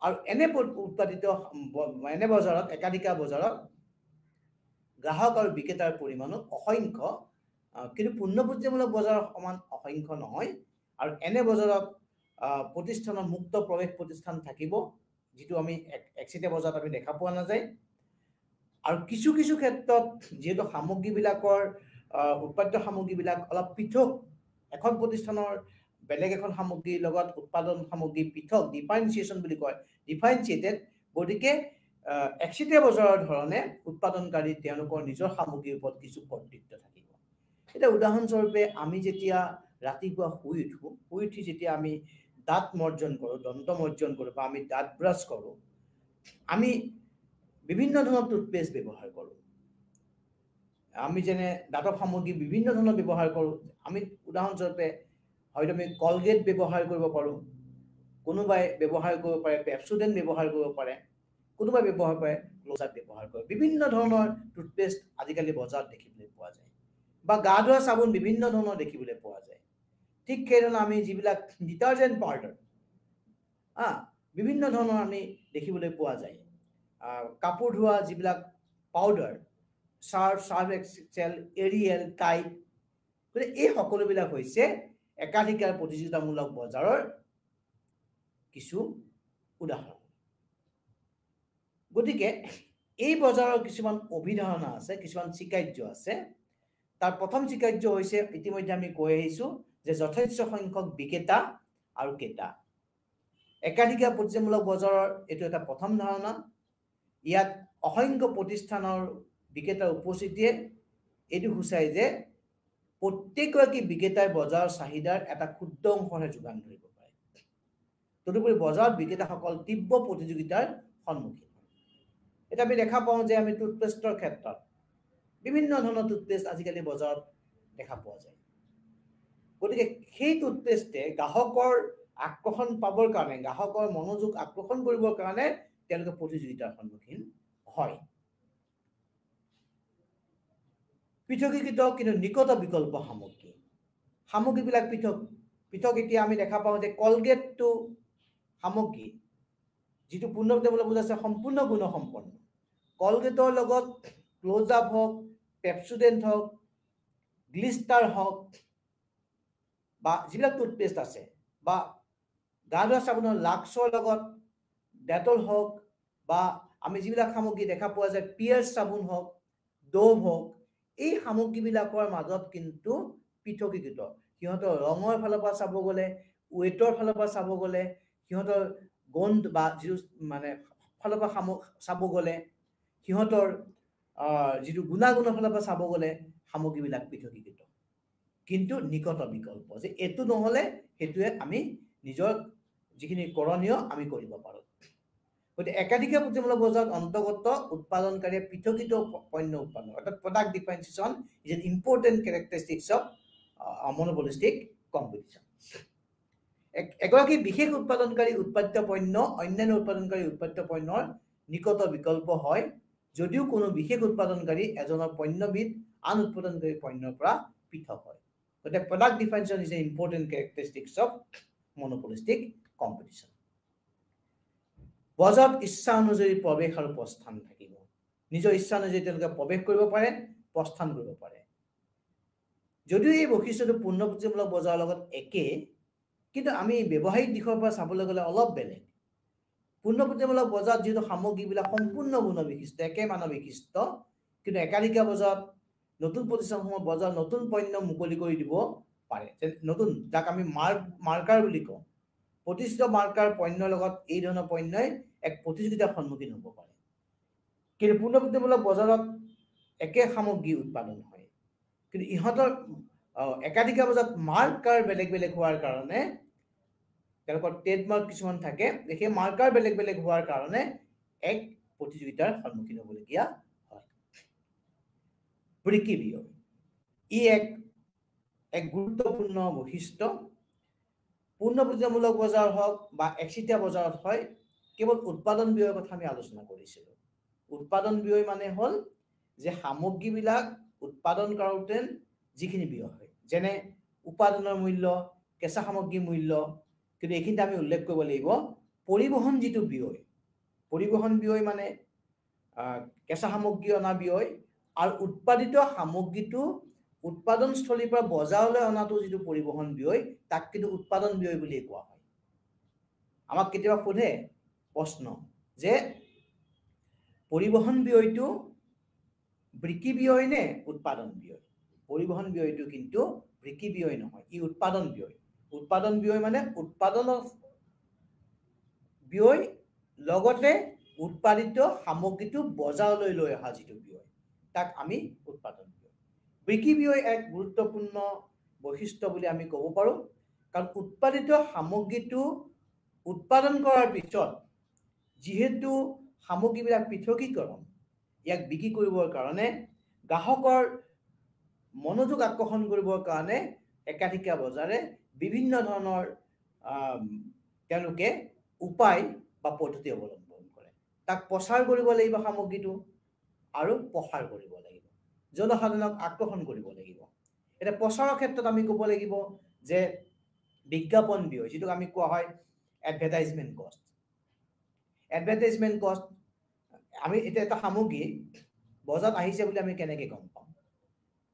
আৰু এনে বজাৰত একাধিকাৰ বজাৰত গ্ৰাহক আৰু বিক্ৰেতাৰ পৰিমাণো অসংখ্য, কিন্তু পূৰ্ণপৰ্যায়মূলক বজাৰৰ সমান অসংখ্য নহয়। আৰু এনে বজাৰত প্ৰতিষ্ঠানৰ মুক্ত প্ৰৱেশ প্ৰতিষ্ঠান থাকিব, যিটো আমি একচেটিয়া বজাৰত আমি দেখা পোৱা নাযায়। আৰু কিছু ক্ষেত্ৰত যিহেতু সামগ্ৰীবিলাকৰ উৎপাদিত সামগ্ৰীবিলাক অলপ পৃথক, এখন প্ৰতিষ্ঠানৰ বেলেগ এখন সামগ্ৰীৰ লগত উৎপাদন সামগ্ৰী পৃথক, ডিফাৰেঞ্চিয়েশ্যন বুলি কয়, ডিফাৰেঞ্চিয়েটেড। গতিকে একচেটিয়া বজাৰৰ ধৰণে উৎপাদনকাৰী তেওঁলোকৰ নিজৰ সামগ্ৰীৰ ওপৰত কিছু কৰ্তৃত্ব থাকিব। এতিয়া উদাহৰণস্বৰূপে আমি যেতিয়া ৰাতিপুৱা শুই উঠি যেতিয়া আমি দাঁত মৰ্জন কৰোঁ, দন্ত মৰ্জন কৰোঁ, বা আমি দাঁত ব্ৰাছ কৰোঁ, আমি বিভিন্ন ধৰণৰ টুথপেষ্ট ব্যৱহাৰ কৰোঁ। আমি যেনে দাঁতৰ সামগ্ৰী বিভিন্ন ধৰণৰ ব্যৱহাৰ কৰোঁ। আমি উদাহৰণস্বৰূপে হয়তো আমি কলগেট ব্যৱহাৰ কৰিব পাৰোঁ, কোনোবাই ব্যৱহাৰ কৰিব পাৰে পেপচোডেণ্ট ব্যৱহাৰ কৰিব পাৰে, কোনোবাই ব্যৱহাৰ কৰে ক্লোজআপ ব্যৱহাৰ কৰে। বিভিন্ন ধৰণৰ টুথপেষ্ট আজিকালি বজাৰত দেখিবলৈ পোৱা যায়, বা গা ধোৱা চাবোন বিভিন্ন ধৰণৰ দেখিবলৈ পোৱা যায়। ঠিক সেইধৰণে আমি যিবিলাক ডিটাৰজেণ্ট পাউডাৰ বিভিন্ন ধৰণৰ আমি দেখিবলৈ পোৱা যায়। কাপোৰ ধোৱা যিবিলাক পাউডাৰ, সাৰ্ফ এক্সেল, এৰিয়েল, টাইড, গতিকে এই সকলোবিলাক হৈছে একাধিকাৰ প্ৰতিযোগিতামূলক বজাৰৰ কিছু উদাহৰণ। গতিকে এই বজাৰৰ কিছুমান অভিধাৰণা আছে, কিছুমান স্বীকাৰ্য আছে। তাৰ প্ৰথম স্বীকাৰ্য হৈছে, ইতিমধ্যে আমি কৈ আহিছোঁ যে যথেষ্ট সংখ্যক বিক্ৰেতা আৰু ক্ৰেতা। একাধিকাৰ প্ৰতিযোগিতামূলক বজাৰৰ এইটো এটা প্ৰথম ধাৰণা। ইয়াত অসংখ্য প্ৰতিষ্ঠানৰ বিক্ৰেতাৰ উপস্থিতিয়ে এইটো সূচায় যে প্ৰত্যেকগৰাকী বিক্ৰেতাই বজাৰৰ চাহিদাৰ এটা ক্ষুদ্ৰ অংশহে যোগান ধৰিব পাৰে। তদুপৰি বজাৰত বিক্ৰেতাসকল তীব্ৰ প্ৰতিযোগিতাৰ সন্মুখীন হয়। এতিয়া আমি দেখা পাওঁ যে আমি টুথপেষ্টৰ ক্ষেত্ৰত বিভিন্ন ধৰণৰ টুথপেষ্ট আজিকালি বজাৰত দেখা পোৱা যায়। গতিকে সেই টুথপেষ্টে গ্ৰাহকৰ আকৰ্ষণ পাবৰ কাৰণে, গ্ৰাহকৰ মনোযোগ আকৰ্ষণ কৰিবৰ কাৰণে তেওঁলোকে প্ৰতিযোগিতাৰ সন্মুখীন হয়। পৃথকীকৃত কিন্তু নিকট বিকল্প সামগ্ৰীবিলাক পৃথক। এতিয়া আমি দেখা পাওঁ যে কলগেটটো সামগ্ৰী যিটো পূৰ্ণপৰ্যায়মূলক বুজাইছে সম্পূৰ্ণ গুণসম্পন্ন। কলগেটৰ লগত ক্লোজআপ হওক, পেপচোডেণ্ট হওক, গ্লিষ্টাৰ হওক, বা যিবিলাক টুথপেষ্ট আছে, বা গা ধোৱা চাবোনৰ লাক্সৰ লগত ডেটল হওক, বা আমি যিবিলাক সামগ্ৰী দেখা পোৱা যায় পিয়াৰ্চ চাবোন হওক, ডোভ হওক, এই সামগ্ৰীবিলাকৰ মাজত কিন্তু পৃথকীকৃত। সিহঁতৰ ৰঙৰ ফালৰ পৰা চাব গ'লে, ৱেটৰ ফালৰ পৰা চাব গ'লে, সিহঁতৰ গন্ধ বা যিটো মানে ফালৰ পৰা চাব গ'লে, সিহঁতৰ যিটো গুণাগুণৰ ফালৰ পৰা চাব গ'লে সামগ্ৰীবিলাক পৃথকীকৃত, কিন্তু নিকট বিকল্প, যে এইটো নহ'লে সেইটোৱে আমি নিজৰ যিখিনি কৰণীয় আমি কৰিব পাৰোঁ। গতিকে একাধিকাৰ প্ৰতিযোগিতামূলক বজাৰত অন্তৰ্গত উৎপাদনকাৰীয়ে পৃথকীকৃত পণ্য উৎপাদন, অৰ্থাৎ product differentiation is an important characteristics of monopolistic competition. এগৰাকী বিশেষ উৎপাদনকাৰী উৎপাদিত পণ্য অন্যান্য উৎপাদনকাৰী উৎপাদিত পণ্যৰ নিকট বিকল্প হয়, যদিও কোনো বিশেষ উৎপাদনকাৰী এজনৰ পণ্যবিধ আন উৎপাদনকাৰী পণ্যৰ পৰা পৃথক হয়। গতিকে product differentiation is an important characteristics of monopolistic competition. বজাৰত ইচ্ছা অনুযায়ী প্ৰৱেশ আৰু প্ৰস্থান থাকিব। নিজৰ ইচ্ছা অনুযায়ী তেওঁলোকে প্ৰৱেশ কৰিব পাৰে, প্ৰস্থান কৰিব পাৰে। যদিও এই বৈশিষ্ট্যটো পূৰ্ণপৰ্যায়মূলক বজাৰৰ লগত একে, কিন্তু আমি ব্যৱসায়িক দিশৰ পৰা চাবলৈ গ'লে অলপ বেলেগ। পূৰ্ণপৰ্যায়মূলক বজাৰত যিহেতু সামগ্ৰীবিলাক সম্পূৰ্ণ গুণ বিশিষ্ট, একে মান বিশিষ্ট, কিন্তু একাধিকাৰ বজাৰত নতুন প্ৰতিষ্ঠানসমূহ বজাৰত নতুন পণ্য মুকলি কৰি দিব পাৰে। নতুন, যাক আমি মাৰ্কাৰ বুলি কওঁ, প্ৰতিষ্ঠিত মাৰ্কাৰ পণ্যৰ লগত এই ধৰণৰ পণ্যই এক প্ৰতিযোগিতাৰ সন্মুখীন হ'ব পাৰে। কিন্তু পূৰ্ণপৰ্যায়মূলক বজাৰত একে সামগ্ৰী উৎপাদন হয়, কিন্তু ইহঁতৰ একাধিকাৰ বজাৰত মাৰ্কাৰ বেলেগ বেলেগ হোৱাৰ কাৰণে, তেওঁলোকৰ ট্ৰেডমাৰ্ক কিছুমান থাকে, সেই মাৰ্কাৰ বেলেগ বেলেগ হোৱাৰ কাৰণে এক প্ৰতিযোগিতাৰ সন্মুখীন হ'বলগীয়া হয়। বিক্ৰী ব্যয় ই এক এক গুৰুত্বপূৰ্ণ বৈশিষ্ট্য পূৰ্ণপ্ৰযোজ্যমূলক বজাৰ হওক বা একচিটিয়া বজাৰত হয় কেৱল উৎপাদন ব্যয়ৰ কথা আমি আলোচনা কৰিছিলোঁ উৎপাদন ব্যয় মানে হ'ল যে সামগ্ৰীবিলাক উৎপাদন কৰোঁতে যিখিনি ব্যয় হয় যেনে উৎপাদনৰ মূল্য কেঁচা সামগ্ৰীৰ মূল্য কিন্তু এইখিনিতে আমি উল্লেখ কৰিব লাগিব পৰিবহণ যিটো ব্যয় পৰিবহণ ব্যয় মানে কেঁচা সামগ্ৰী অনা ব্যয় আৰু উৎপাদিত সামগ্ৰীটো উৎপাদনস্থলীৰ পৰা বজাৰলৈ অনাটো যিটো পৰিবহণ ব্যয় তাক কিন্তু উৎপাদন ব্যয় বুলি কোৱা হয় আমাক কেতিয়াবা সোধে প্ৰশ্ন যে পৰিবহণ ব্যয়টো বিক্ৰী ব্যয় নে উৎপাদন ব্যয় পৰিবহণ ব্যয়টো কিন্তু বিক্ৰী ব্যয় নহয় ই উৎপাদন ব্যয় মানে উৎপাদনৰ ব্যয় লগতে উৎপাদিত সামগ্ৰীটো বজাৰলৈ লৈ অহা যিটো ব্যয় তাক আমি উৎপাদন ব্যয় বিক্ৰী ব্যয় এক গুৰুত্বপূৰ্ণ বৈশিষ্ট্য বুলি আমি ক'ব পাৰোঁ কাৰণ উৎপাদিত সামগ্ৰীটো উৎপাদন কৰাৰ পিছত যিহেতু সামগ্ৰীবিলাক পৃথকীকৰণ ইয়াক বিক্ৰী কৰিবৰ কাৰণে গ্ৰাহকৰ মনোযোগ আকৰ্ষণ কৰিবৰ কাৰণে একাধিকা বজাৰে বিভিন্ন ধৰণৰ তেওঁলোকে উপায় বা পদ্ধতি অৱলম্বন কৰে তাক প্ৰচাৰ কৰিব লাগিব সামগ্ৰীটো আৰু প্ৰসাৰ কৰিব লাগিব জনসাধাৰণক আকৰ্ষণ কৰিব লাগিব এটা প্ৰচাৰৰ ক্ষেত্ৰত আমি ক'ব লাগিব যে বিজ্ঞাপন ব্যয় যিটোক আমি কোৱা হয় এডভাৰটাইজমেণ্ট কষ্ট আমি এটা এটা সামগ্ৰী বজাৰত আহিছে বুলি আমি কেনেকৈ গম পাম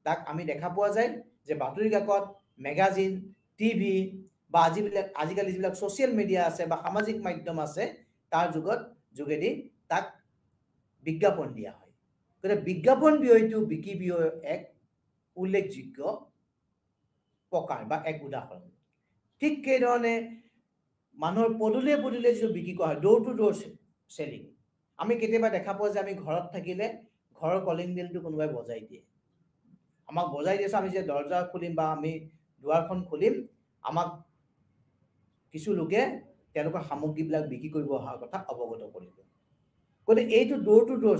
তাক আমি দেখা পোৱা যায় যে বাতৰি কাকত মেগাজিন টিভি বা আজিকালি যিবিলাক ছ'চিয়েল মিডিয়া আছে বা সামাজিক মাধ্যম আছে তাৰ যোগেদি তাক বিজ্ঞাপন দিয়া হয় গতিকে বিজ্ঞাপন ব্যয়টো বিক্ৰী ব্যয়ৰ এক উল্লেখযোগ্য প্ৰকাৰ বা এক উদাহৰণ ঠিক সেইধৰণে মানুহৰ পদূলিয়ে যিটো বিক্ৰী কৰা হয় ডোৰ টু ডোৰ চেলিং আমি কেতিয়াবা দেখা পোৱা যে আমি ঘৰত থাকিলে ঘৰৰ কলিং বেলটো কোনোবাই বজাই দিয়ে আমাক বজাই দিয়েছে আমি যে দৰজা খুলিম বা আমি দুৱাৰখন খুলিম আমাক কিছু লোকে তেওঁলোকৰ সামগ্ৰীবিলাক বিক্ৰী কৰিব অহাৰ কথা অৱগত কৰিব গতিকে এইটো ডোৰ টু ডোৰ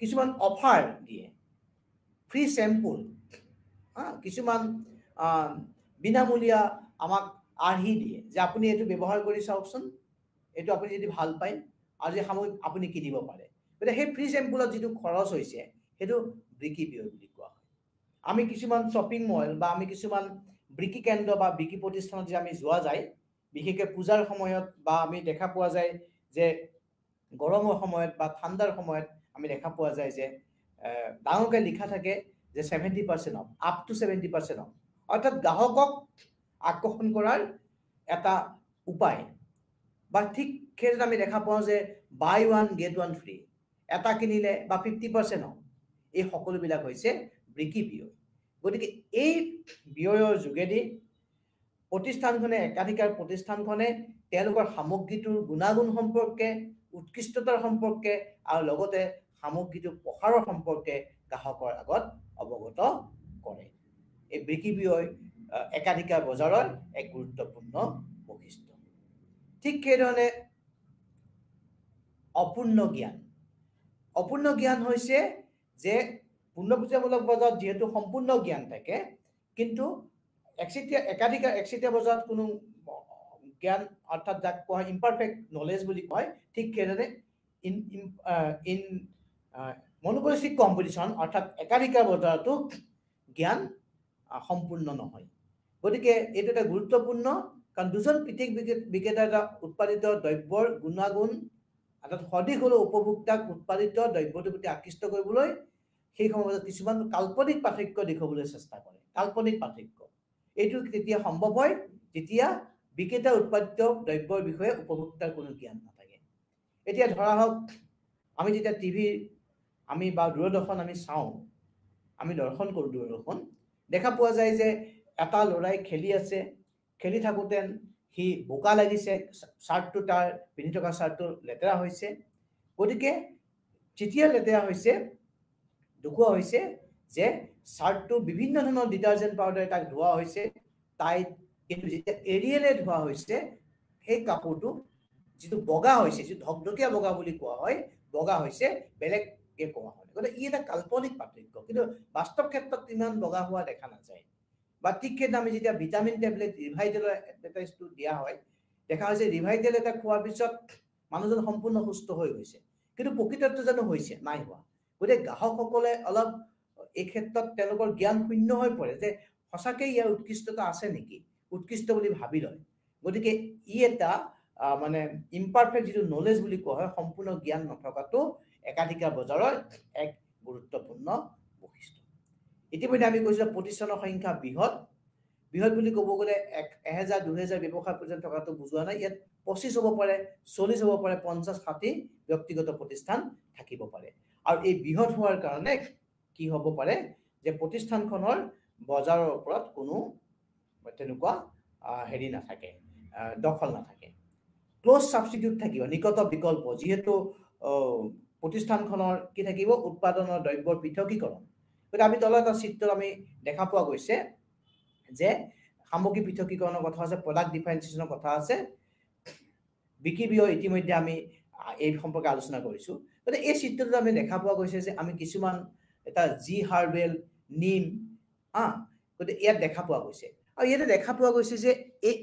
কিছুমান অফাৰ দিয়ে ফ্ৰী চেম্পুল কিছুমান বিনামূলীয়া আমাক আৰ্হি দিয়ে যে আপুনি এইটো ব্যৱহাৰ কৰি চাওকচোন এইটো আপুনি যদি ভাল পায় আৰু যে সামগ্ৰী আপুনি কিনিব পাৰে গতিকে সেই ফ্ৰী চেম্পুলত যিটো খৰচ হৈছে সেইটো বিক্ৰী ব্যয় বুলি কোৱা হয় আমি কিছুমান শ্বপিং মল বা আমি কিছুমান বিক্ৰী কেন্দ্ৰ বা বিক্ৰী প্ৰতিষ্ঠানত যে আমি যোৱা যায় বিশেষকৈ পূজাৰ সময়ত বা আমি দেখা পোৱা যায় যে গৰমৰ সময়ত বা ঠাণ্ডাৰ সময়ত আমি দেখা পোৱা যায় যে ডাঙৰকৈ লিখা থাকে যে 70% অফ আপ টু 70% অফ অৰ্থাৎ গ্ৰাহকক আকৰ্ষণ কৰাৰ এটা উপায় বা ঠিক সেইদৰে আমি দেখা পাওঁ যে buy one get one free এটা কিনিলে বা 50% অফ এই সকলোবিলাক হৈছে বিক্ৰী ব্যয় গতিকে এই ব্যয়ৰ যোগেদি প্ৰতিষ্ঠানখনে একাধিকাৰ প্ৰতিষ্ঠানখনে তেওঁলোকৰ সামগ্ৰীটোৰ গুণাগুণ সম্পৰ্কে উৎকৃষ্টতাৰ সম্পৰ্কে আৰু লগতে সামগ্ৰীটো প্ৰসাৰৰ সম্পৰ্কে গ্ৰাহকৰ আগত অৱগত কৰে এই বিক্ৰী ব্যয় একাধিকাৰ বজাৰৰ এক গুৰুত্বপূৰ্ণ বৈশিষ্ট্য ঠিক সেইধৰণে অপূৰ্ণ জ্ঞান হৈছে যে পূৰ্ণপ্ৰযোজ্যমূলক বজাৰত যিহেতু সম্পূৰ্ণ জ্ঞান থাকে কিন্তু একচিটিয়া বজাৰত কোনো জ্ঞান অৰ্থাৎ যাক কোৱা হয় ইম্পাৰফেক্ট নলেজ বুলি কয় ঠিক সেইদৰে ইন মনোপলিষ্টিক কম্পিটিশ্যন অৰ্থাৎ একাধিকাৰ বজাৰতো জ্ঞান সম্পূৰ্ণ নহয় গতিকে এইটো এটা গুৰুত্বপূৰ্ণ কাৰণ দুজন পৃথক বিক্ৰেতাৰ উৎপাদিত দ্ৰব্যৰ গুণাগুণ অৰ্থাৎ সঠিক হ'লেও উপভোক্তাক উৎপাদিত দ্ৰব্যটোৰ প্ৰতি আকৃষ্ট কৰিবলৈ সেই সময়ত কিছুমান কাল্পনিক পাৰ্থক্য দেখুৱাবলৈ চেষ্টা কৰে কাল্পনিক পাৰ্থক্য এইটো তেতিয়া সম্ভৱ হয় যেতিয়া বিক্ৰেতা উৎপাদিত দ্ৰব্যৰ বিষয়ে উপভোক্তাৰ কোনো জ্ঞান নাথাকে এতিয়া ধৰা হওক আমি যেতিয়া টিভি আমি বা দূৰদৰ্শন আমি চাওঁ আমি দৰ্শন কৰোঁ দূৰদৰ্শন দেখা পোৱা যায় যে এটা ল'ৰাই খেলি আছে খেলি থাকোঁতে সি বোকা লাগিছে শ্বাৰ্টটো তাৰ পিন্ধি থকা শ্বাৰ্টটো লেতেৰা হৈছে গতিকে যেতিয়া লেতেৰা হৈছে দেখুওৱা হৈছে যে শ্বাৰ্টটো বিভিন্ন ধৰণৰ ডিটাৰজেণ্ট পাউডাৰে তাক ধোৱা হৈছে কিন্তু যেতিয়া এৰিয়েলে ধোৱা হৈছে সেই কাপোৰটো যিটো বগা হৈছে যিটো ধকধকীয়া বগা বুলি কোৱা হয় বগা হৈছে বেলেগকে কোৱা হয় গতিকে ই এটা কাল্পনিক পাৰ্থক্য কিন্তু বাস্তৱ ক্ষেত্ৰত ইমান বগা হোৱা দেখা নাযায় বা ঠিক সেইদিনা আমি যেতিয়া ভিটামিন টেবলেট ৰিভাইটেলৰ এডভাৰটাইজটো দিয়া হয় দেখা হৈছে ৰিভাইটেল এটা খোৱাৰ পিছত মানুহজন সম্পূৰ্ণ সুস্থ হৈ গৈছে কিন্তু প্ৰকৃততে জানো হৈছে নাই হোৱা গতিকে গ্ৰাহকসকলে অলপ এই ক্ষেত্ৰত তেওঁলোকৰ জ্ঞান শূন্য হৈ পৰে যে সঁচাকে ইয়াৰ উৎকৃষ্টতা আছে নেকি উৎকৃষ্ট বুলি ভাবি লয় গতিকে ই এটা মানে ইমপাৰফেক্ট যিটো নলেজ বুলি কোৱা হয় সম্পূৰ্ণ জ্ঞান নথকাটো একাধিকাৰ বজাৰৰ এক গুৰুত্বপূৰ্ণ বৈশিষ্ট্য ইতিমধ্যে আমি কৈছিলোঁ প্ৰতিষ্ঠানৰ সংখ্যা বৃহৎ বুলি ক'ব গ'লে 1000 2000 ব্যৱসায় পৰ্যন্ত থকাটো বুজোৱা নাই ইয়াত 25 হ'ব পাৰে 40 হ'ব পাৰে 50 60 ব্যক্তিগত প্ৰতিষ্ঠান থাকিব পাৰে আৰু এই বৃহৎ হোৱাৰ কাৰণে কি হ'ব পাৰে যে প্ৰতিষ্ঠানখনৰ বজাৰৰ ওপৰত কোনো তেনেকুৱা হেৰি নাথাকে দখল নাথাকে ক্লোজ সাবস্টিটিউট থাকিব নিকট বিকল্প যেহেতু প্ৰতিষ্ঠানখনৰ কি থাকিব উৎপাদনৰ দ্ৰব্যৰ পৃথকীকৰণ গতিকে আমি তলত এটা চিত্ৰত আমি দেখা পোৱা গৈছে যে সামগ্ৰী পৃথকীকৰণৰ কথা আছে প্ৰডাক্ট ডিফাৰেন্সিয়েশ্যনৰ কথা আছে বিক্ৰী ব্যয় ইতিমধ্যে আমি এই সম্পৰ্কে আলোচনা কৰিছো গতিকে এই চিত্ৰটোত আমি দেখা পোৱা গৈছে যে আমি কিছুমান এটা জি হাৰ্বেল নিম গতিকে ইয়াত দেখা পোৱা গৈছে আৰু ইয়াতে দেখা পোৱা গৈছে যে এই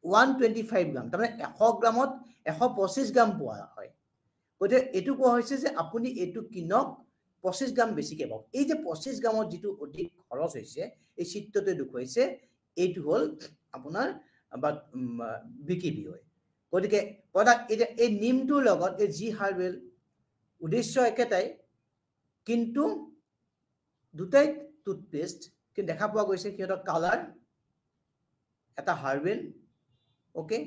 125 গ্ৰাম তাৰমানে 100 গ্ৰামত 125 গ্ৰাম পোৱা হয় গতিকে এইটো কোৱা হৈছে যে আপুনি এইটো কিনক 25 গ্ৰাম বেছিকে পাব এই যে 25 গ্ৰামত যিটো অধিক খৰচ হৈছে এই চিত্ৰতে দেখুৱাইছে এইটো হ'ল আপোনাৰ বিক্ৰী ব্যয় গতিকে এই নিমটোৰ লগত এই জি হাৰ্বেল উদ্দেশ্য একেটাই কিন্তু দুটাই টুথপেষ্ট কিন্তু দেখা পোৱা গৈছে সিহঁতৰ কালাৰ এটা হাৰ্বেল ওকে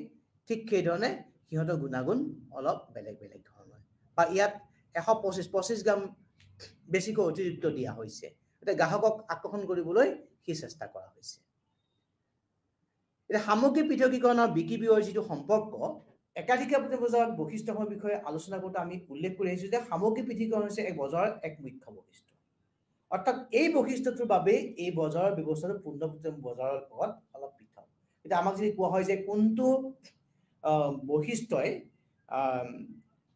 ঠিক সেইধৰণে সিহঁতৰ গুণাগুণ অলপ বেলেগ ধৰণৰ বা ইয়াত 125 গ্ৰাম বেছিকৈ অতিৰিক্ত দিয়া হৈছে এটা গ্ৰাহকক আকৰ্ষণ কৰিবলৈ কি চেষ্টা কৰা হৈছে এটা সামগ্ৰী পৃথকীকৰণৰ বিক্ৰী ব্যয়ৰ যিটো সম্পৰ্ক একাধিকাৰ বজাৰত বৈশিষ্ট্যসমূহৰ বিষয়ে আলোচনা কৰোঁতে আমি উল্লেখ কৰি আহিছোঁ যে সামগ্ৰী পৃথকীকৰণ হৈছে এক বজাৰৰ এক মুখ্য বৈশিষ্ট্য অৰ্থাৎ এই বৈশিষ্ট্যটোৰ বাবে এই বজাৰৰ ব্যৱস্থাটো পূৰ্ণপ্ৰতি বজাৰৰ লগত অলপ পৃথক এতিয়া আমাক যদি কোৱা হয় যে কোনটো বৈশিষ্ট্যই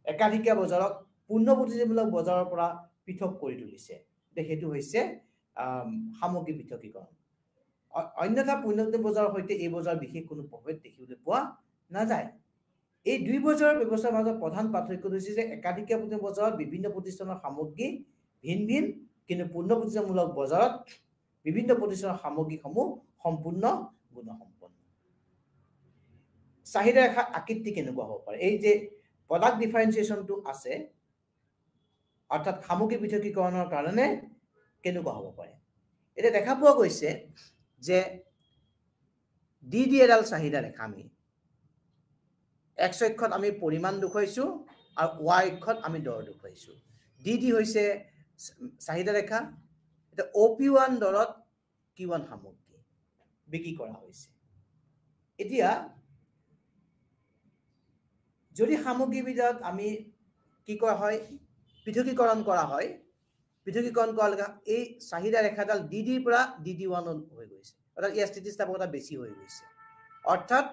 একাধিকাৰ বজাৰক পূৰ্ণপ্ৰতিযোগিতামূলক বজাৰৰ পৰা পৃথক কৰি তুলিছে সেইটো হৈছে সামগ্ৰী পৃথকীকৰণ অন্যথা পূৰ্ণপ্ৰতি বজাৰৰ সৈতে এই বজাৰ বিশেষ কোনো প্ৰভেদ দেখিবলৈ পোৱা নাযায় এই দুই বজাৰৰ ব্যৱস্থাৰ মাজত প্ৰধান পাৰ্থক্য হৈছে যে একাধিকাৰ বজাৰত বিভিন্ন প্ৰতিষ্ঠানৰ সামগ্ৰী ভিন কিন্তু পূৰ্ণপ্ৰতিযোগিতামূলক বজাৰত বিভিন্ন প্ৰতিষ্ঠানৰ সামগ্ৰীসমূহ সম্পূৰ্ণ গুণসম্পন্ন চাহিদা ৰেখাৰ আকৃতি কেনেকুৱা হ'ব পাৰে এই যে প্ৰডাক্ট ডিফাৰেন্সিয়েশ্যনটো আছে অৰ্থাৎ সামগ্ৰী পৃথকীকৰণৰ কাৰণে কেনেকুৱা হ'ব পাৰে এতিয়া দেখা পোৱা গৈছে যে ডি এডাল চাহিদা ৰেখা আমি এক্স অক্ষত আমি পৰিমাণ দেখুৱাইছো আৰু ওয়াই অক্ষত আমি দৰ দেখুৱাইছো ডি হৈছে চাহিদা ৰেখা এটা OP1 দৰত Q1 সামগ্ৰী বিক্ৰী কৰা হৈছে এতিয়া যদি সামগ্ৰীবিধত আমি কি কৰা হয় পৃথকীকৰণ কৰা হয় পৃথকীকৰণ কৰা এই চাহিদা ৰেখাডাল ডিৰ পৰা DD1 হৈ গৈছে অৰ্থাৎ ইয়াৰ স্থিতিস্থাপকতা বেছি হৈ গৈছে অৰ্থাৎ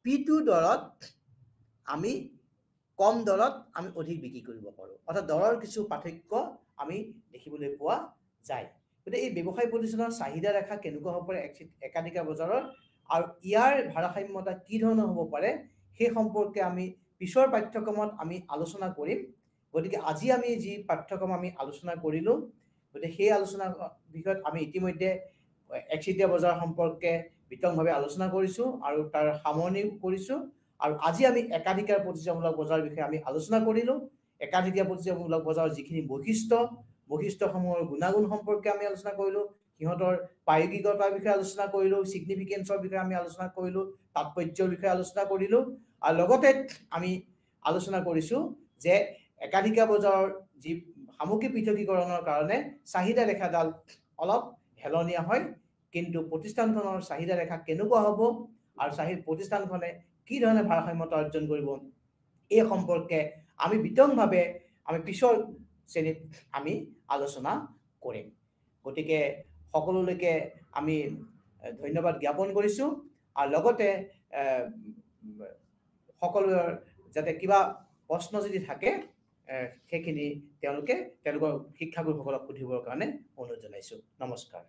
P2 দৰত আমি কম দৰত আমি অধিক বিক্ৰী কৰিব পাৰোঁ অৰ্থাৎ দৰৰ কিছু পাৰ্থক্য আমি দেখিবলৈ পোৱা যায় গতিকে এই ব্যৱসায় প্ৰতিষ্ঠানৰ চাহিদা ৰেখা কেনেকুৱা হ'ব পাৰে একাধিকাৰ বজাৰৰ আৰু ইয়াৰ ভাৰসাম্যতা কি ধৰণৰ হ'ব পাৰে সেই সম্পৰ্কে আমি পিছৰ পাঠ্যক্ৰমত আমি আলোচনা কৰিম গতিকে আজি আমি যি পাঠ্যক্ৰম আমি আলোচনা কৰিলোঁ গতিকে সেই আলোচনা বিষয়ত আমি ইতিমধ্যে একচেটিয়া বজাৰ সম্পৰ্কে বিতংভাৱে আলোচনা কৰিছোঁ আৰু তাৰ সামৰণি কৰিছোঁ আৰু আজি আমি একাধিকাৰ প্ৰতিযোগিতামূলক বজাৰৰ বিষয়ে আমি আলোচনা কৰিলোঁ একাধিকাৰ প্ৰতিযোগিতামূলক বজাৰৰ যিখিনি বৈশিষ্ট্যসমূহৰ গুণাগুণ সম্পৰ্কে আমি আলোচনা কৰিলোঁ সিহঁতৰ প্ৰায়োগিকতাৰ বিষয়ে আলোচনা কৰিলোঁ সিগনিফিকেন্সৰ বিষয়ে আমি আলোচনা কৰিলোঁ তাৎপৰ্যৰ বিষয়ে আলোচনা কৰিলোঁ আৰু লগতে আমি আলোচনা কৰিছোঁ যে একাধিকাৰ বজাৰৰ যি সামগ্ৰী পৃথকীকৰণৰ কাৰণে চাহিদা ৰেখাডাল অলপ হেলনীয়া হয় কিন্তু প্ৰতিষ্ঠানখনৰ চাহিদা ৰেখা কেনেকুৱা হ'ব আৰু প্ৰতিষ্ঠানখনে কি ধৰণে ভাৰসাম্যতা অৰ্জন কৰিব এই সম্পৰ্কে আমি বিতংভাৱে আমি পিছৰ শ্ৰেণীত আমি আলোচনা কৰিম গতিকে সকলোলৈকে আমি ধন্যবাদ জ্ঞাপন কৰিছোঁ আৰু লগতে সকলোৰ যাতে কিবা প্ৰশ্ন যদি থাকে সেইখিনি তেওঁলোকৰ শিক্ষাগুৰুসকলক সুধিবৰ কাৰণে অনুৰোধ জনাইছোঁ নমস্কাৰ